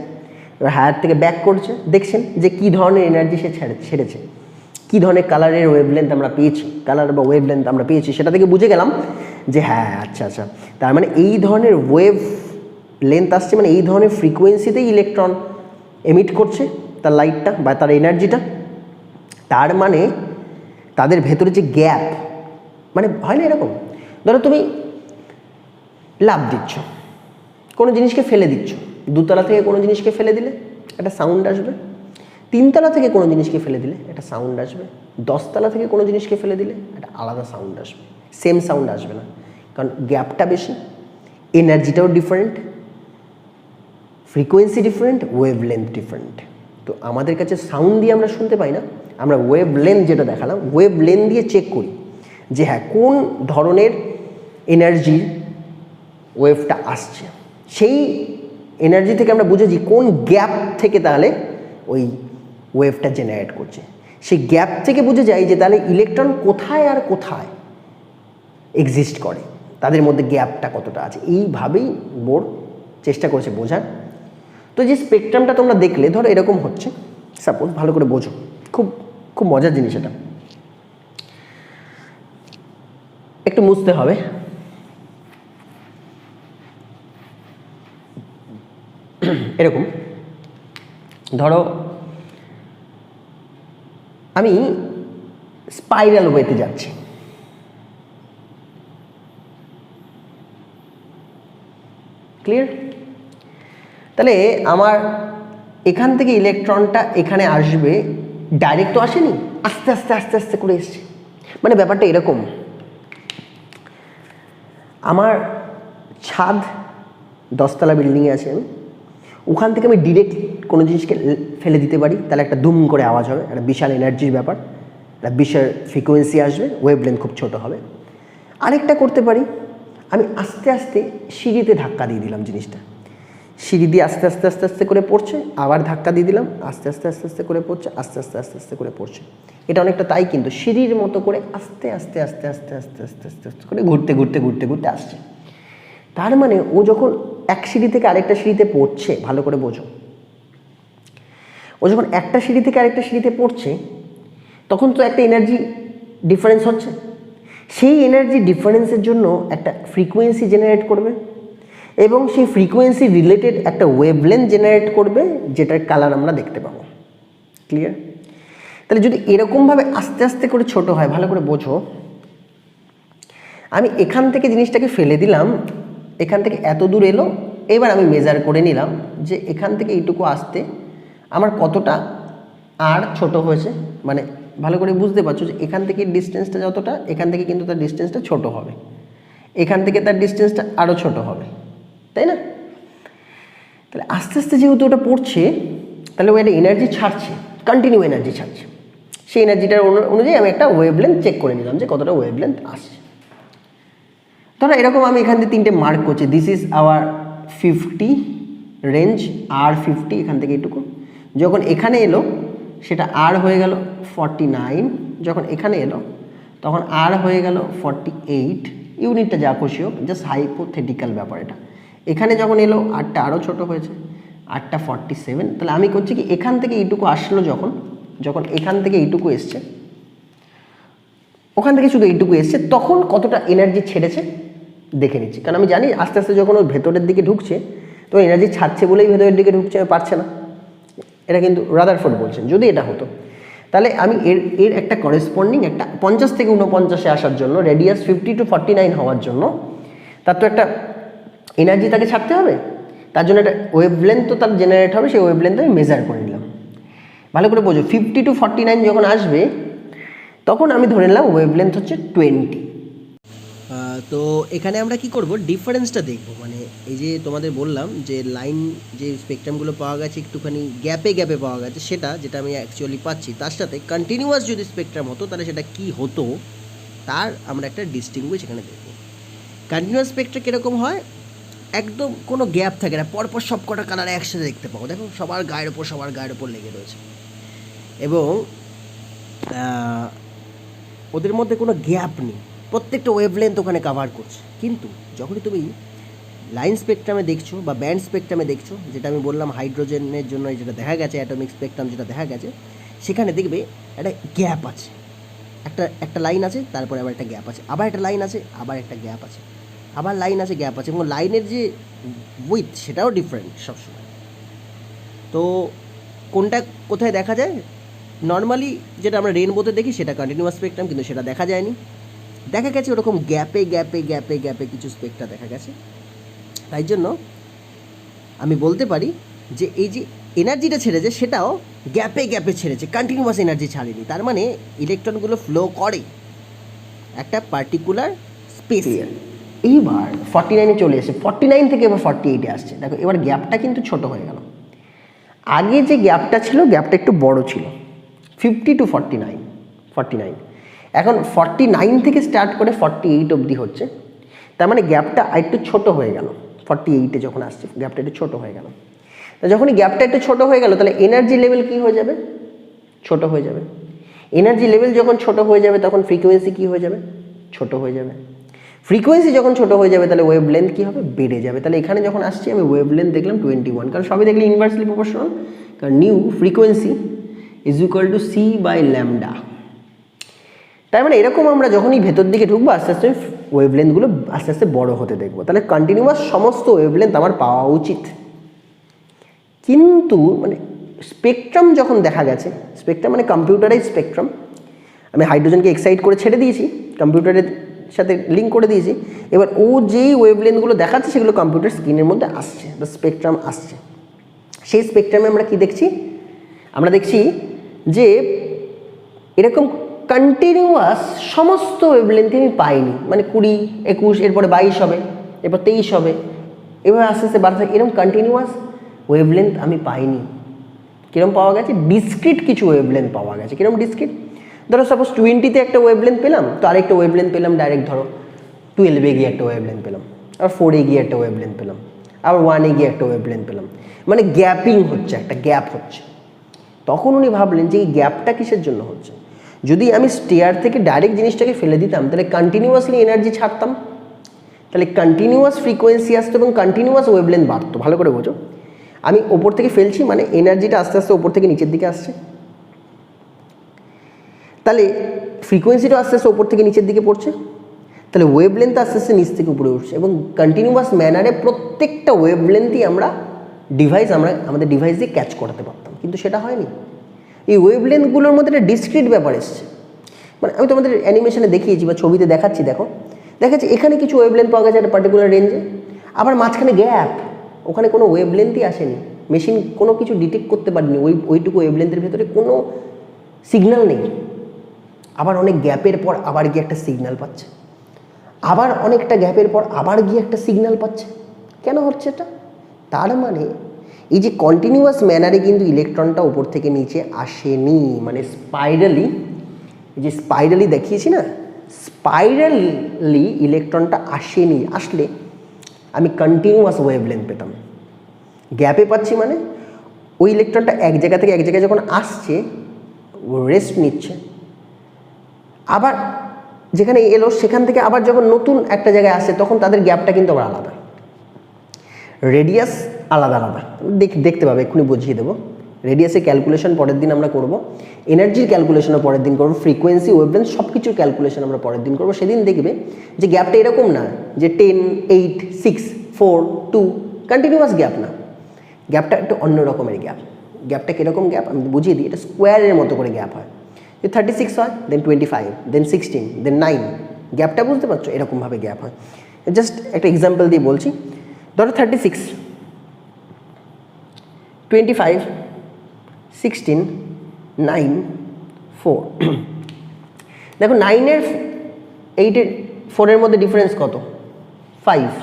এবার হায়ার থেকে ব্যাক করছে, দেখছেন যে কী ধরনের এনার্জি সে ছেড়েছে, কী ধরনের কালারের ওয়েভলেন্থ আমরা পেয়েছি, কালার বা ওয়েভলেন্থ আমরা পেয়েছি, সেটা থেকে বুঝে গেলাম যে হ্যাঁ আচ্ছা, তার মানে এই ধরনের ওয়েভ লেন্থ আসছে, মানে এই ধরনের ফ্রিকোয়েন্সিতেই ইলেকট্রন এমিট করছে তার লাইটটা বা তার এনার্জিটা। তার মানে তাদের ভেতরে যে গ্যাপ, মানে হয় না এরকম, ধরো তুমি লাফ দিচ্ছ, কোনো জিনিসকে ফেলে দিচ্ছ, দুতলা থেকে কোনো জিনিসকে ফেলে দিলে একটা সাউন্ড আসবে, তিনতলা থেকে কোনো জিনিসকে ফেলে দিলে একটা সাউন্ড আসবে, 10 তলা থেকে কোনো জিনিসকে ফেলে দিলে একটা আলাদা সাউন্ড আসবে, সেম সাউন্ড আসবে না, কারণ গ্যাপটা বেশি, এনার্জিটাও different, frequency different, wavelength different. তো আমাদের কাছে সাউন্ড দিয়ে আমরা শুনতে পাই না, আমরা ওয়েভ লেন্থ যেটা দেখালাম, ওয়েভ লেন্থ দিয়ে চেক করি যে হ্যাঁ কোন ধরনের এনার্জির ওয়েভটা আসছে, সেই এনার্জি থেকে আমরা বুঝেছি কোন গ্যাপ থেকে তাহলে ওই ওয়েভটা জেনারেট করছে। সেই গ্যাপ থেকে বুঝে যাই যে তাহলে ইলেকট্রন কোথায় আর কোথায় এক্সিস্ট করে, তাদের মধ্যে গ্যাপটা কতটা আছে। এইভাবেই বোর চেষ্টা করেছে বোঝার। তো যে স্পেকট্রামটা তোমরা দেখলে, ধরো এরকম হচ্ছে, সাপোজ, ভালো করে বোঝো, খুব খুব মজার জিনিস এটা, একটু মুছতে হবে। এরকম ধরো আমি স্পাইরাল ওয়েতে যাচ্ছি, ক্লিয়ার? তাহলে আমার এখান থেকে ইলেকট্রনটা এখানে আসবে, ডাইরেক্ট তো আসেনি, আস্তে আস্তে আস্তে আস্তে করে এসছে। মানে ব্যাপারটা এরকম, আমার ছাদ 10 তলা বিল্ডিংয়ে আছে, আমি ওখান থেকে আমি ডিরেক্ট কোনো জিনিসকে ফেলে দিতে পারি, তাহলে একটা দুম করে আওয়াজ হবে, একটা বিশাল এনার্জির ব্যাপার, একটা বিশাল ফ্রিকোয়েন্সি আসবে, ওয়েভলেন্থ খুব ছোট হবে। আরেকটা করতে পারি, আমি আস্তে আস্তে সিঁড়িতে ধাক্কা দিয়ে দিলাম জিনিসটা, সিঁড়ি দিয়ে আস্তে আস্তে আস্তে আস্তে করে পড়ছে, আবার ধাক্কা দিয়ে দিলাম, আস্তে আস্তে আস্তে আস্তে করে পড়ছে, আস্তে আস্তে আস্তে আস্তে করে পড়ছে। এটা অনেকটা তাই কিন্তু সিঁড়ির মতো করে আস্তে আস্তে আস্তে আস্তে আস্তে আস্তে আস্তে আস্তে করে ঘুরতে ঘুরতে ঘুরতে ঘুরতে আসছে। তার মানে ও যখন এক সিঁড়ি থেকে আরেকটা সিঁড়িতে পড়ছে, ভালো করে বোঝো, ও যখন একটা সিঁড়ি থেকে আরেকটা সিঁড়িতে পড়ছে তখন তো একটা এনার্জি ডিফারেন্স হচ্ছে। সেই এনার্জি ডিফারেন্সের জন্য একটা ফ্রিকোয়েন্সি জেনারেট করবে এবং সেই ফ্রিকোয়েন্সি রিলেটেড একটা ওয়েভলেন্থ জেনারেট করবে, যেটার কালার আমরা দেখতে পাবো। ক্লিয়ার? তাহলে যদি এরকমভাবে আস্তে আস্তে করে ছোট হয়, ভালো করে বোঝো, আমি এখান থেকে জিনিসটাকে ফেলে দিলাম, এখান থেকে এত দূর এলো, এবার আমি মেজার করে নিলাম যে এখান থেকে এইটুকু আসতে আমার কতটা আর ছোট হয়েছে। মানে ভালো করে বুঝতে পারছো যে এখান থেকে ডিস্টেন্সটা যতটা, এখান থেকে কিন্তু তার ডিস্টেন্সটা ছোট হবে, এখান থেকে তার ডিস্টেন্সটা আরও ছোট হবে, তাই না? তাহলে আস্তে আস্তে যেহেতু ওটা পড়ছে, তাহলে ও একটা এনার্জি ছাড়ছে, কন্টিনিউ এনার্জি ছাড়ছে। সেই এনার্জিটার অনুযায়ী আমি একটা ওয়েভলেন্থ চেক করে নিলাম যে কতটা ওয়েভলেন্থ আসছে। ধরো এরকম আমি এখান থেকে 3টে মার্ক করছি, this is our 50 range, R50, এখান থেকে এটুকু। যখন এখানে এলো সেটা আর হয়ে গেল 49, যখন এখানে এলো তখন আর হয়ে গেল 48। ইউনিটটা যা খুশি হোক, জাস্ট হাইপোথেটিক্যাল ব্যাপার এটা। এখানে যখন এলো আরটা আরও ছোট হয়েছে, আরটা 47। তাহলে আমি করছি কি, এখান থেকে এইটুকু আসলো, যখন এখান থেকে এইটুকু এসছে, ওখান থেকে শুধু এইটুকু এসছে, তখন কতটা এনার্জি ছেড়েছে দেখে নিচ্ছি। কারণ আমি জানি আস্তে আস্তে যখন ওর ভেতরের দিকে ঢুকছে, তো এনার্জি ছাড়ছে বলেই ভেতরের দিকে ঢুকছে, পারছে না। এটা কিন্তু রাদারফোর্ড বলছেন। যদি এটা হতো তাহলে আমি এর একটা করেসপন্ডিং একটা 50 থেকে 49-এ আসার জন্য, রেডিয়াস 50 to 49 হওয়ার জন্য তার তো একটা এনার্জি তাকে ছাড়তে হবে, তার জন্য একটা ওয়েভলেন্থ তো তার জেনারেট হবে, সেই ওয়েভলেন্থ আমি মেজার করে নিলাম। ভালো করে বোঝো, 50 to 49 যখন আসবে তখন আমি ধরে নিলাম ওয়েভলেন্থ হচ্ছে 20। তো এখানে আমরা কি করব, ডিফারেন্সটা দেখব। মানে এই যে তোমাদের বললাম যে লাইন, যে স্পেকট্রামগুলো পাওয়া গেছে একটুখানি গ্যাপে গ্যাপে পাওয়া গেছে, যেটা আমি অ্যাকচুয়ালি পাচ্ছি, তার সাথে কন্টিনিউয়াস যদি স্পেকট্রাম হতো তাহলে সেটা কি হতো, তার আমরা একটা ডিস্টিংগুইশ এখানে দেখব। কন্টিনিউয়াস স্পেকট্রাম কীরকম হয়, একদম কোনো গ্যাপ থাকে না, পরপর সব কটা কালার একসাথে দেখতে পাবো। দেখো সবার গায়ের ওপর লেগে রয়েছে এবং ওদের মধ্যে কোনো গ্যাপ নেই, প্রত্যেকটা ওয়েভলেন্থ ওখানে কাভার করছে। কিন্তু যখনই তুমি লাইন স্পেকট্রামে দেখছো বা ব্যান্ড স্পেকট্রামে দেখছো, যেটা আমি বললাম হাইড্রোজেনের জন্য যেটা দেখা গেছে, অ্যাটমিক স্পেকট্রাম যেটা দেখা গেছে, সেখানে দেখবে একটা গ্যাপ আছে, একটা লাইন আছে, তারপরে আবার একটা গ্যাপ আছে, আবার একটা লাইন আছে, আবার একটা গ্যাপ আছে, আবার লাইন আছে, গ্যাপ আছে, এবং লাইনের যে উইথ সেটাও ডিফারেন্ট সবসময়। তো কোনটা কোথায় দেখা যায়, নর্মালি যেটা আমরা রেনবোতে দেখি সেটা কন্টিনিউয়াস স্পেকট্রাম, কিন্তু সেটা দেখা যায়নি, দেখা গেছে ওরকম গ্যাপে গ্যাপে গ্যাপে গ্যাপে কিছু স্পেকট্রা দেখা গেছে। তাই জন্য আমি বলতে পারি যে এই যে এনার্জিটা ছেড়েছে সেটাও গ্যাপে গ্যাপে ছেড়েছে, কন্টিনিউয়াস এনার্জি ছাড়েনি। তার মানে ইলেকট্রনগুলো ফ্লো করে একটা পার্টিকুলার স্পেসে। এইবার 49-এ চলে এসে 49 থেকে এবার 48-এ আসছে। দেখো এবার গ্যাপটা কিন্তু ছোট হয়ে গেল। আগে যে গ্যাপটা ছিল, গ্যাপটা একটু বড় ছিল, 50 to 49। এখন 49 থেকে স্টার্ট করে 48 অবধি হচ্ছে, তার মানে গ্যাপটা একটু ছোট হয়ে গেল। 48-এ যখন আসছে গ্যাপটা একটু ছোট হয়ে গেল। তা যখনই গ্যাপটা একটু ছোট হয়ে গেল, তাহলে এনার্জি লেভেল কী হয়ে যাবে, ছোট হয়ে যাবে। এনার্জি লেভেল যখন ছোট হয়ে যাবে তখন ফ্রিকোয়েন্সি কী হয়ে যাবে, ছোট হয়ে যাবে। ফ্রিকোয়েন্সি যখন ছোট হয়ে যাবে তাহলে ওয়েভলেন্থ কী হবে, বেড়ে যাবে। তাহলে এখানে যখন আসছি আমি ওয়েভলেন্থ দেখলাম 21, কারণ সবই দেখলে ইনভার্সলি প্রপোর্শনাল, কারণ new frequency is equal two c/λ। তার মানে এরকম আমরা যখনই ভেতর দিকে ঢুকবো আস্তে আস্তে ওয়েভলেন্থগুলো আস্তে আস্তে বড় হতে দেখবো। তাহলে কন্টিনিউয়াস সমস্ত ওয়েভলেন্থ আমার পাওয়া উচিত। কিন্তু মানে স্পেকট্রাম যখন দেখা গেছে, স্পেকট্রাম মানে কম্পিউটারাইজ স্পেকট্রাম, আমি হাইড্রোজেনকে এক্সাইট করে ছেড়ে দিয়েছি, কম্পিউটারের সাথে লিঙ্ক করে দিয়েছি। এবার ও যেই ওয়েভলেন্থগুলো দেখাচ্ছে সেগুলো কম্পিউটার স্ক্রিনের মধ্যে আসছে বা স্পেকট্রাম আসছে। সেই স্পেকট্রামে আমরা কি দেখছি, আমরা দেখছি যে এরকম কন্টিনিউয়াস সমস্ত ওয়েভলেন্থ আমি পাইনি। মানে 20, 21, এরপরে 22 হবে, এরপর 23 হবে, এভাবে আস্তে আস্তে বাড়তে থাকে। এরকম কন্টিনিউয়াস ওয়েভলেন্থ আমি পাইনি। কীরকম পাওয়া গেছে, ডিসক্রিট কিছু ওয়েভলেন্থ পাওয়া গেছে। কীরকম ডিসক্রিট, ধরো সাপোজ 20-তে একটা ওয়েভলেন্থ পেলাম, তো আরেকটা ওয়েভলেন্থ পেলাম ডাইরেক্ট ধরো 12-এ গিয়ে একটা ওয়েভলেন্থ পেলাম, আর 4-এ গিয়ে একটা ওয়েভলেন্থ পেলাম, আবার 1-এ গিয়ে একটা ওয়েভলেন্থ পেলাম, মানে গ্যাপিং হচ্ছে, একটা গ্যাপ হচ্ছে। তখন উনি ভাবলেন যে এই গ্যাপটা কিসের জন্য হচ্ছে। যদি আমি স্টেয়ার থেকে ডাইরেক্ট জিনিসটাকে ফেলে দিতাম তাহলে কন্টিনিউয়াসলি এনার্জি ছাড়তাম, তাহলে কন্টিনিউয়াস ফ্রিকোয়েন্সি আসতো এবং কন্টিনিউয়াস ওয়েভলেন্থ বাড়তো। ভালো করে বোঝো, আমি ওপর থেকে ফেলছি মানে এনার্জিটা আস্তে আস্তে ওপর থেকে নিচের দিকে আসছে, তাহলে ফ্রিকোয়েন্সিটা আস্তে আস্তে ওপর থেকে নিচের দিকে পড়ছে, তাহলে ওয়েভলেন্থ আস্তে আস্তে নিচ থেকে উপরে উঠছে এবং কন্টিনিউয়াস ম্যানারে প্রত্যেকটা ওয়েভলেন্থই আমরা আমাদের ডিভাইস দিয়ে ক্যাচ করাতে পারতাম, কিন্তু সেটা হয়নি। এই ওয়েভলেন্থগুলোর মধ্যে একটা ডিসক্রিট ব্যাপার এসছে, মানে আমি তোমাদের অ্যানিমেশনে দেখিয়েছি বা ছবিতে দেখাচ্ছি, দেখাচ্ছি এখানে কিছু ওয়েভলেন্থ পাওয়া গেছে একটা পার্টিকুলার রেঞ্জে, আবার মাঝখানে গ্যাপ, ওখানে কোনো ওয়েভলেন্থই আসেনি, মেশিন কোনো কিছু ডিটেক্ট করতে পারেনি, ওইটুকু ওয়েভলেন্থের ভেতরে কোনো সিগন্যাল নেই। আবার অনেক গ্যাপের পর আবার গিয়ে একটা সিগন্যাল পাচ্ছে, আবার অনেকটা গ্যাপের পর আবার গিয়ে একটা সিগন্যাল পাচ্ছে। কেন হচ্ছে এটা? তার মানে এই যে কন্টিনিউয়াস ম্যানারে কিন্তু ইলেকট্রনটা উপর থেকে নিচে আসেনি, মানে স্পাইরালি দেখিয়েছি না, স্পাইরালি ইলেকট্রনটা আসেনি। আসলে আমি কন্টিনিউয়াস ওয়েভলেন্থ পেতাম, গ্যাপে পাচ্ছি মানে ওই ইলেকট্রনটা এক জায়গা থেকে এক জায়গায় যখন আসছে রেস্ট নিচ্ছে, আবার যেখানে এলো সেখান থেকে আবার যখন নতুন একটা জায়গায় আসে তখন তাদের গ্যাপটা কিন্তু আবার আলাদা, রেডিয়াস আলাদা আলাদা দেখতে পাবে, এক্ষুনি বুঝিয়ে দেবো। রেডিয়াসের ক্যালকুলেশন পরের দিন আমরা করব, এনার্জির ক্যালকুলেশনও পরের দিন করবো, ফ্রিকোয়েন্সি ওয়েভলেন্থ সব কিছুর ক্যালকুলেশন আমরা পরের দিন করবো। সেদিন দেখবে যে গ্যাপটা এরকম না যে 10, 8, 6, 4, 2 কন্টিনিউয়াস গ্যাপ না, গ্যাপটা একটু অন্য রকমের গ্যাপটা কীরকম গ্যাপ আমি বুঝিয়ে দিই। এটা স্কোয়ারের মতো করে গ্যাপ হয়, যে 36 হয়, দেন 25, দেন 16, দেন 9, গ্যাপটা বুঝতে পারছো, এরকমভাবে গ্যাপ হয়। জাস্ট একটা এক্সাম্পল দিয়ে বলছি, ধরো 36, 25, 16, 9, 4 দেখো 9-এর 8-এর 4-এর মধ্যে ডিফারেন্স কত? 5।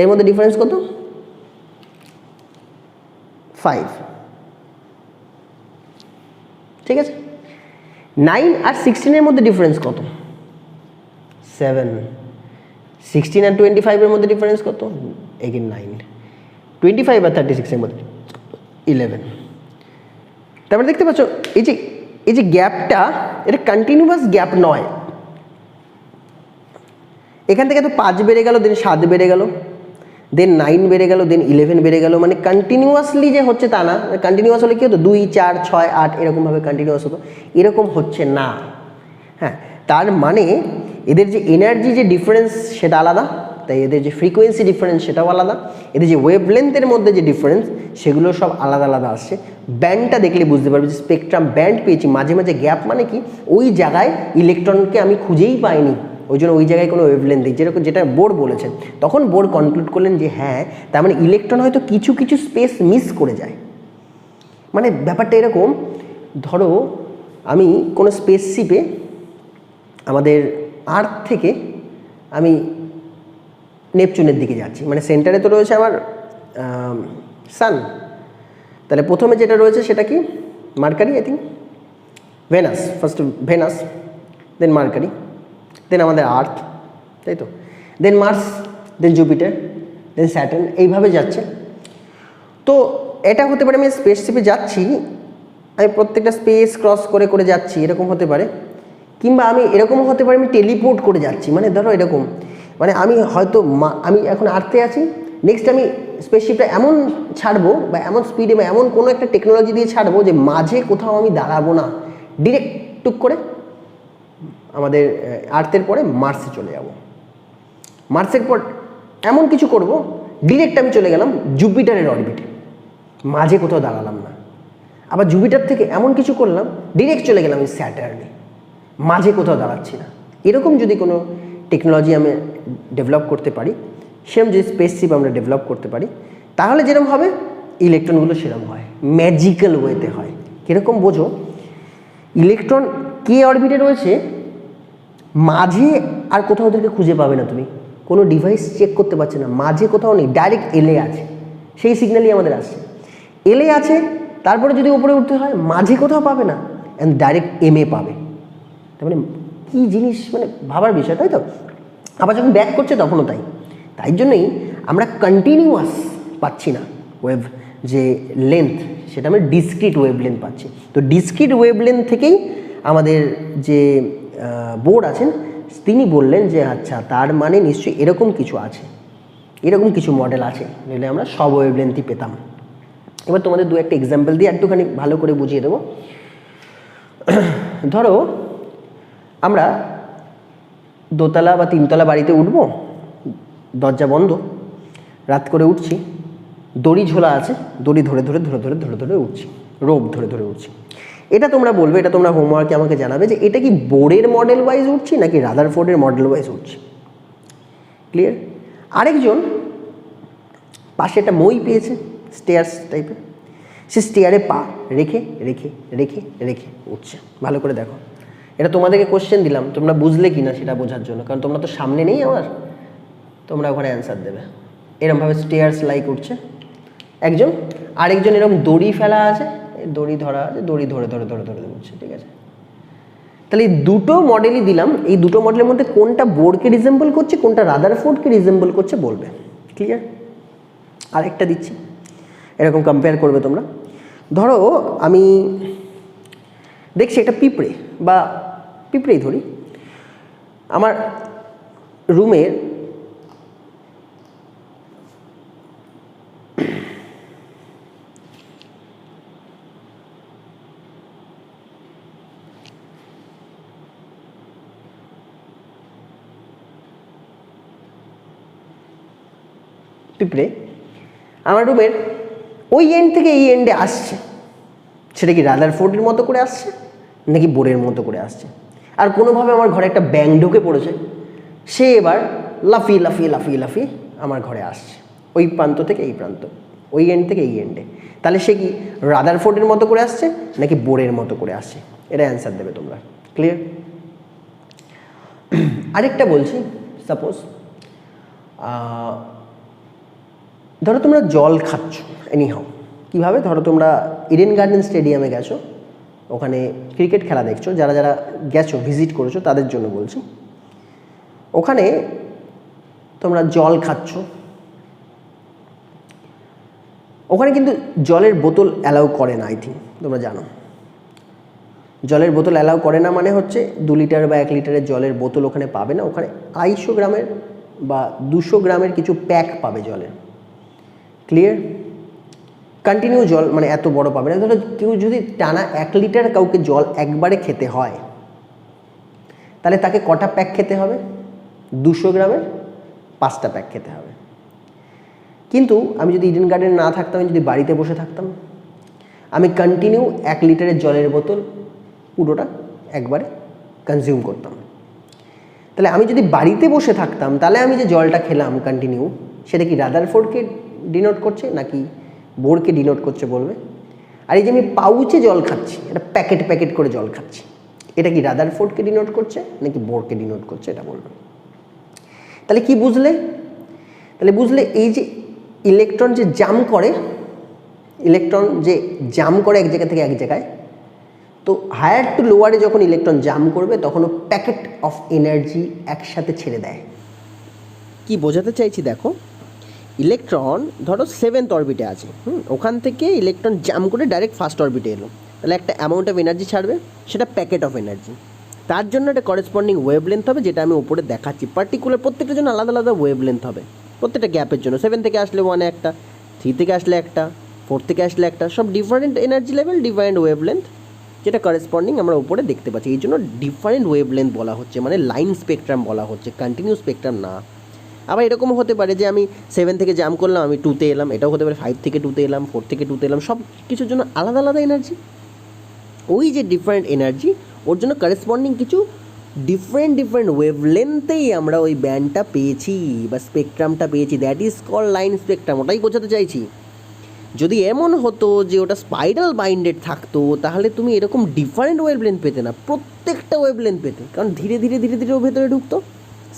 এর মধ্যে ডিফারেন্স কত? 5। ঠিক আছে, 9 আর 16-এর মধ্যে ডিফারেন্স কত? 7। 16 আর 25-এর মধ্যে ডিফারেন্স কত? এগেন 9। 25 আর 36-এর মধ্যে 11। তারপরে দেখতে পাচ্ছ এই যে গ্যাপটা, এটা কন্টিনিউয়াস গ্যাপ নয়। এখান থেকে তো 5 বেড়ে গেল, দেন 7 বেড়ে গেল, দেন 9 বেড়ে গেল, দেন 11 বেড়ে গেল, মানে কন্টিনিউয়াসলি যে হচ্ছে তা না। কন্টিনিউয়াস হলে কী হতো? 2, 4, 6, 8 এরকমভাবে কন্টিনিউয়াস হতো, এরকম হচ্ছে না। হ্যাঁ, তার মানে এদের যে এনার্জি যে ডিফারেন্স সেটা আলাদা, তাই এদের যে ফ্রিকোয়েন্সি ডিফারেন্স সেটাও আলাদা, এদের যে ওয়েভলেন্থের মধ্যে যে ডিফারেন্স সেগুলো সব আলাদা আলাদা আসছে। ব্যান্ডটা দেখলে বুঝতে পারবে যে স্পেকট্রাম ব্যান্ড পেয়েছি, মাঝে মাঝে গ্যাপ মানে কি ওই জায়গায় ইলেকট্রনকে আমি খুঁজেই পাইনি, ওই জন্য ওই জায়গায় কোনো ওয়েভলেন্থ নেই, যেরকম যেটা বোর বলেছেন। তখন বোর কনক্লুড করলেন যে হ্যাঁ, তার মানে ইলেকট্রন হয়তো কিছু কিছু স্পেস মিস করে যায়। মানে ব্যাপারটা এরকম, ধরো আমি কোনো স্পেসশিপে আমাদের আর্থ থেকে আমি নেপচুনের দিকে যাচ্ছি, মানে সেন্টারে তো রয়েছে আমার সান, তাহলে প্রথমে যেটা রয়েছে সেটা কি? Mercury, I think Venus, first Venus, then Mercury, then আমাদের আর্থ, তাই তো, then Mars, then Jupiter, then Saturn, এইভাবে যাচ্ছে। তো এটা হতে পারে আমি স্পেসশিপে যাচ্ছি, আমি প্রত্যেকটা স্পেস ক্রস করে করে যাচ্ছি, এরকম হতে পারে। কিংবা আমি এরকম হতে পারে আমি টেলিপোর্ট করে যাচ্ছি, মানে ধরো এরকম, মানে আমি হয়তো আমি এখন আর্থে আছি, নেক্সট আমি স্পেসশিপটা এমন ছাড়বো বা এমন স্পিডে বা এমন কোনো একটা টেকনোলজি দিয়ে ছাড়বো যে মাঝে কোথাও আমি দাঁড়াবো না, ডিরেক্ট টুক করে আমাদের আর্থের পরে মার্সে চলে যাব। মার্সের পর এমন কিছু করব ডিরেক্ট আমি চলে গেলাম জুপিটারের অরবিটে, মাঝে কোথাও দাঁড়ালাম না। আবার জুপিটার থেকে এমন কিছু করলাম ডিরেক্ট চলে গেলাম স্যাটার্নে, মাঝে কোথাও দাঁড়াচ্ছি না। এরকম যদি কোনো টেকনোলজি আমি ডেভেলপ করতে পারি, সেরকম যদি স্পেসশিপ আমরা ডেভেলপ করতে পারি, তাহলে যেরকম হবে ইলেকট্রনগুলো সেরকম হয়, ম্যাজিক্যাল ওয়েতে হয়। কীরকম বোঝো? ইলেকট্রন কে অরবিটে রয়েছে, মাঝে আর কোথাও ওদেরকে খুঁজে পাবে না, তুমি কোনো ডিভাইস চেক করতে পারছে না, মাঝে কোথাও নেই, ডাইরেক্ট এলে আছে, সেই সিগন্যালই আমাদের আসছে। এলে আছে, তারপরে যদি উপরে উঠতে হয় মাঝে কোথাও পাবে না, অ্যান্ড ডাইরেক্ট এমএ পাবে। তার মানে কী জিনিস, মানে ভাবার বিষয়, তাই তো? আবার যখন ব্যাক করছে তখনও তাই। তাই জন্যই আমরা কন্টিনিউয়াস পাচ্ছি না ওয়েভ যে লেন্থ, সেটা আমরা ডিসক্রিট ওয়েভ লেন্থ পাচ্ছি। তো ডিসক্রিট ওয়েভ লেন্থ থেকেই আমাদের যে বোর্ড আছেন তিনি বললেন যে আচ্ছা তার মানে নিশ্চয়ই এরকম কিছু আছে, এরকম কিছু মডেল আছে, নইলে আমরা সব ওয়েভ লেন্থই পেতাম। এবার তোমাদের দু একটা এক্সাম্পল দিয়ে একটুখানি ভালো করে বুঝিয়ে দেবো। ধরো আমরা দোতলা বা তিনতলা বাড়িতে উঠব, দরজা বন্ধ, রাত করে উঠছি, দড়ি ঝোলা আছে, দড়ি ধরে ধরে ধরে ধরে ধরে ধরে উঠছি, রোপ ধরে ধরে উঠছি। এটা তোমরা বলবে, এটা তোমরা হোমওয়ার্কে আমাকে জানাবে যে এটা কি বোর্ডের মডেল ওয়াইজ উঠছি নাকি রাদারফোর্ডের মডেল ওয়াইজ উঠছি। ক্লিয়ার? আরেকজন পাশে একটা মই পেয়েছে স্টেয়ার্স টাইপের, সে স্টেয়ারে পা রেখে রেখে রেখে রেখে উঠছে। ভালো করে দেখো, এটা তোমাদেরকে কোশ্চেন দিলাম, তোমরা বুঝলে কি না সেটা বোঝার জন্য, কারণ তোমরা তো সামনে নেই আমার, তোমরা ওখানে অ্যান্সার দেবে। এরকমভাবে স্টেয়ার্স লাইক উঠছে একজন, আরেকজন এরকম দড়ি ফেলা আছে, দড়ি ধরা আছে, দড়ি ধরে ধরে ধরে ধরে উঠছে। ঠিক আছে, তাহলে এই দুটো মডেলই দিলাম, এই দুটো মডেলের মধ্যে কোনটা বোর্ডকে রিজেম্বল করছে, কোনটা রাদারফোর্ডকে রিজেম্বল করছে বলবে। ক্লিয়ার? আরেকটা দিচ্ছি, এরকম কম্পেয়ার করবে তোমরা। ধরো আমি দেখছি একটা পিঁপড়ে, বা পিঁপড়েই ধরি, আমার রুমের পিঁপড়ে আমার রুমের ওই এন্ড থেকে এই এন্ডে আসছে, সেটা কি রাদারফোর্ডের মতো করে আসছে নাকি বোর্ডের মতো করে আসছে? আর কোনোভাবে আমার ঘরে একটা ব্যাঙ ঢুকে পড়েছে, সে এবার লাফিয়ে লাফিয়ে লাফিয়ে লাফিয়ে আমার ঘরে আসছে ওই প্রান্ত থেকে এই প্রান্ত, ওই এন্ড থেকে এই এন্ডে। তাহলে সে কি রাদারফোর্ডের মতো করে আসছে নাকি বোর্ডের মতো করে আসছে? এটা অ্যান্সার দেবে তোমরা। ক্লিয়ার? আরেকটা বলছি, সাপোজ ধরো তোমরা জল খাচ্ছ এনিহাও, কীভাবে? ধরো তোমরা ইডেন গার্ডেন স্টেডিয়ামে গেছো, ওখানে ক্রিকেট খেলা দেখছো, যারা যারা গেছো ভিজিট করেছো তাদের জন্য বলছি। ওখানে তোমরা জল খাচ্ছ, ওখানে কিন্তু জলের বোতল অ্যালাউ করে না, আই থিঙ্ক তোমরা জানো। জলের বোতল অ্যালাউ করে না মানে হচ্ছে 2 লিটার বা 1 লিটারের জলের বোতল ওখানে পাবে না, ওখানে 250 গ্রামের বা 200 গ্রামের কিছু প্যাক পাবে জলের। ক্লিয়ার? কন্টিনিউ জল মানে এত বড় পাবে না। ধরো কেউ যদি টানা 1 লিটার কাউকে জল একবারে খেতে হয়, তাহলে তাকে কটা প্যাক খেতে হবে? 200 গ্রামের 5টা প্যাক খেতে হবে। কিন্তু আমি যদি ইডেন গার্ডেন না থাকতাম, আমি যদি বাড়িতে বসে থাকতাম, আমি কন্টিনিউ 1 লিটারের জলের বোতল পুরোটা একবারে কনজিউম করতাম। তাহলে আমি যদি বাড়িতে বসে থাকতাম, তাহলে আমি যে জলটা খেলাম কন্টিনিউ, সেটা কি রাদারফোর্ডকে ডিনোট করছে নাকি বোর্ডকে ডিনোট করছে বলবে? আর এই যে আমি পাউচে জল খাচ্ছি, এটা প্যাকেট প্যাকেট করে জল খাচ্ছি, এটা কি রাদারফোর্ডকে ডিনোট করছে নাকি বোর্ডকে ডিনোট করছে এটা বলবে। তাহলে কি বুঝলে? তাহলে বুঝলে এই যে ইলেকট্রন যে জাম করে, ইলেকট্রন যে জাম করে এক জায়গা থেকে এক জায়গায়, তো হায়ার টু লোয়ারে যখন ইলেকট্রন জাম করবে তখন ও প্যাকেট অফ এনার্জি একসাথে ছেড়ে দেয়। কি বোঝাতে চাইছি দেখো, ইলেকট্রন ধরো 7th অরবিটে আছে, ওখান থেকে ইলেকট্রন জাম করে ডাইরেক্ট ফার্স্ট অরবিটে এলো, তাহলে একটা অ্যামাউন্ট অফ এনার্জি ছাড়বে, সেটা প্যাকেট অফ এনার্জি। তার জন্য একটা করেসপন্ডিং ওয়েভ লেন্থ হবে, যেটা আমি উপরে দেখাচ্ছি। পার্টিকুলার প্রত্যেকটার জন্য আলাদা আলাদা ওয়েভ লেন্থ হবে, প্রত্যেকটা গ্যাপের জন্য। 7 থেকে আসলে 1 একটা, 3 থেকে আসলে একটা, 4 থেকে আসলে একটা, সব different energy level, different wave length, যেটা করেসপন্ডিং আমরা উপরে দেখতে পাচ্ছি। এই জন্য ডিফারেন্ট ওয়েভ লেন্থ বলা হচ্ছে, মানে লাইন স্পেকট্রাম বলা হচ্ছে, কন্টিনিউ স্পেকট্রাম না। আবার এরকমও হতে পারে যে আমি 7 থেকে জাম করলাম, আমি 2তে এলাম, এটাও হতে পারে 5 থেকে 2তে এলাম, 4 থেকে 2তে এলাম, সব কিছুর জন্য আলাদা আলাদা এনার্জি। ওই যে ডিফারেন্ট এনার্জি, ওর জন্য করেসপন্ডিং কিছু ডিফারেন্ট ওয়েভ লেন্থেই আমরা ওই ব্যান্ডটা পেয়েছি বা স্পেকট্রামটা পেয়েছি, that is call line spectrum. ওটাই বোঝাতে চাইছি। যদি এমন হতো যে ওটা স্পাইরাল বাইন্ডেড থাকতো, তাহলে তুমি এরকম ডিফারেন্ট ওয়েভ লেন্থ পেতে না, প্রত্যেকটা ওয়েভ লেন্থ পেতে, কারণ ধীরে ধীরে ধীরে ধীরে ও ভেতরে ঢুকতো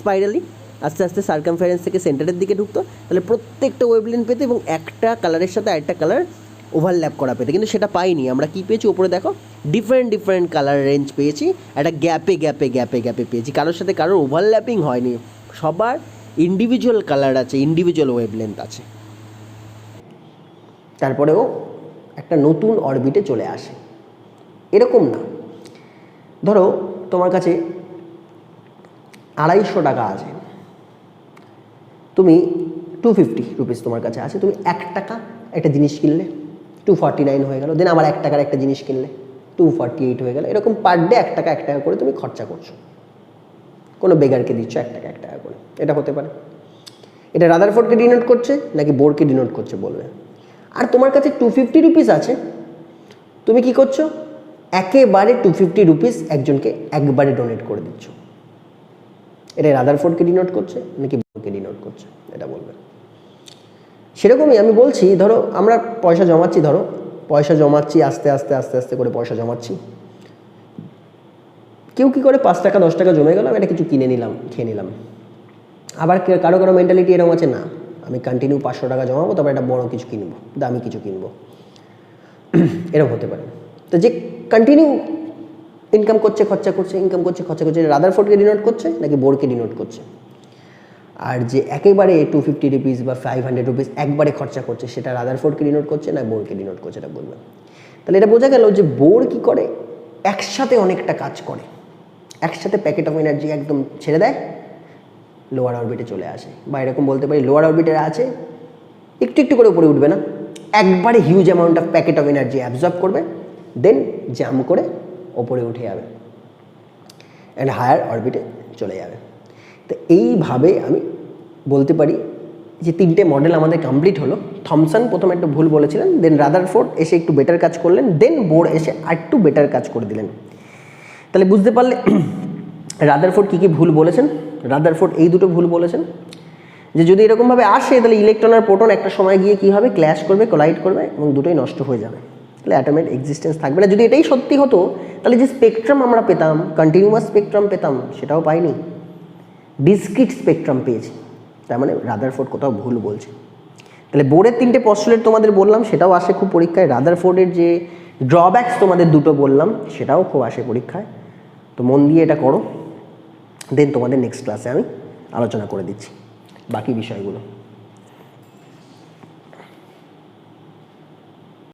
স্পাইরালি, আস্তে আস্তে সার্কামফারেন্স থেকে সেন্টারের দিকে ঢুকতো, তাহলে প্রত্যেকটা ওয়েভ লেন্থ পেতে এবং একটা কালারের সাথে আরেকটা কালার ওভারল্যাপ করা পেতে। কিন্তু সেটা পাইনি আমরা। কী পেয়েছি ওপরে দেখো, ডিফারেন্ট কালার রেঞ্জ পেয়েছি, একটা গ্যাপে পেয়েছি, কারোর সাথে কারোর ওভারল্যাপিং হয়নি। সবার ইন্ডিভিজুয়াল কালার আছে, ইন্ডিভিজুয়াল ওয়েভলেন্থ আছে। তারপরেও একটা নতুন অরবিটে চলে আসে। এরকম না, ধরো তোমার কাছে 250 টাকা আছে, তুমি 250 রুপিস তোমার কাছে আছে, তুমি 1 টাকা একটা জিনিস কিনলে 249 হয়ে গেল, দেন আবার 1 টাকার একটা জিনিস কিনলে 248 হয়ে গেল। এরকম পার ডে 1 টাকা 1 টাকা করে তুমি খরচা করছো, কোনো বেগারকে দিচ্ছ 1 টাকা 1 টাকা করে। এটা হতে পারে। এটা রাদারফোর্ডকে ডিনোট করছে নাকি বোরকে ডিনোট করছে বলবে। আর তোমার কাছে 250 রুপিস আছে, তুমি কি করছো, একেবারে 250 রুপিস একজনকে একবারে ডোনেট করে দিচ্ছ। এটা রাদারফোর্ডকে ডিনোট করছে নাকি বোরকে ডিনোট করছে, এটা বলবে। সেরকমই আমি বলছি, ধরো আমরা পয়সা জমাচ্ছি, ধরো পয়সা জমাচ্ছি, আস্তে আস্তে আস্তে আস্তে করে পয়সা জমাচ্ছি। কেউ কী করে 5 টাকা 10 টাকা জমে গেল, আমি এটা কিছু কিনে নিলাম, খেয়ে নিলাম। আবার কারো কারো মেন্টালিটি এরকম আছে, না আমি কন্টিনিউ 500 টাকা জমাবো, তারপর একটা বড় কিছু কিনবো, দামি কিছু কিনবো, এরকম হতে পারে। তো যে কন্টিনিউ ইনকাম করছে, খরচা করছে, ইনকাম করছে, খরচা করছে, রাদারফোর্ডকে ডিনোট করছে নাকি বোরকে ডিনোট করছে। আর যে একেবারে 250 রুপিস বা 500 রুপিস একবারে খরচা করছে, সেটা রাদারফোর্ডকে ডিনোট করছে না বোরকে ডিনোট করছে, এটা বলবে। তাহলে এটা বোঝা গেল যে বোর কি করে, একসাথে অনেকটা কাজ করে, একসাথে প্যাকেট অফ এনার্জি একদম ছেড়ে দেয়, লোয়ার অরবিটে চলে আসে। বা এরকম বলতে পারি, লোয়ার অরবিটে আছে, একটু একটু করে উপরে উঠবে না, একবারে huge amount of packet of energy absorb করবে, দেন জাম্প করে ওপরে উঠে যাবে অ্যান্ড হায়ার অরবিটে চলে যাবে। তো এইভাবে আমি বলতে পারি যে 3টে মডেল আমাদের কমপ্লিট হলো। থমসন প্রথমে একটু ভুল বলেছিলেন, দেন রাদারফোর্ড এসে একটু বেটার কাজ করলেন, দেন বোর এসে আরেকটু বেটার কাজ করে দিলেন। তাহলে বুঝতে পারলে রাদারফোর্ড কী কী ভুল বলেছেন। রাদারফোর্ড এই দুটো ভুল বলেছেন যে যদি এরকমভাবে আসে তাহলে ইলেকট্রন আর প্রোটন একটা সময় গিয়ে কী হবে, ক্ল্যাশ করবে, কোলাইড করবে এবং দুটোই নষ্ট হয়ে যাবে, তাহলে অ্যাটমের এক্সিস্টেন্স থাকবে না। যদি এটাই সত্যি হতো তাহলে যে স্পেকট্রাম আমরা পেতাম, কন্টিনিউয়াস স্পেকট্রাম পেতাম, সেটাও পাইনি, ডিসক্রিট স্পেকট্রাম পেয়েছি। তার মানে রাদারফোর্ড কোথাও ভুল বলছে। তাহলে বোরের 3টে পস্টুলেট তোমাদের বললাম, সেটাও আসে খুব পরীক্ষায়। রাদারফোর্ডের যে ড্রব্যাকস তোমাদের দুটো বললাম, সেটাও খুব আসে পরীক্ষায়। তো মন দিয়ে এটা করো, দেন তোমাদের নেক্সট ক্লাসে আমি আলোচনা করে দিচ্ছি বাকি বিষয়গুলো।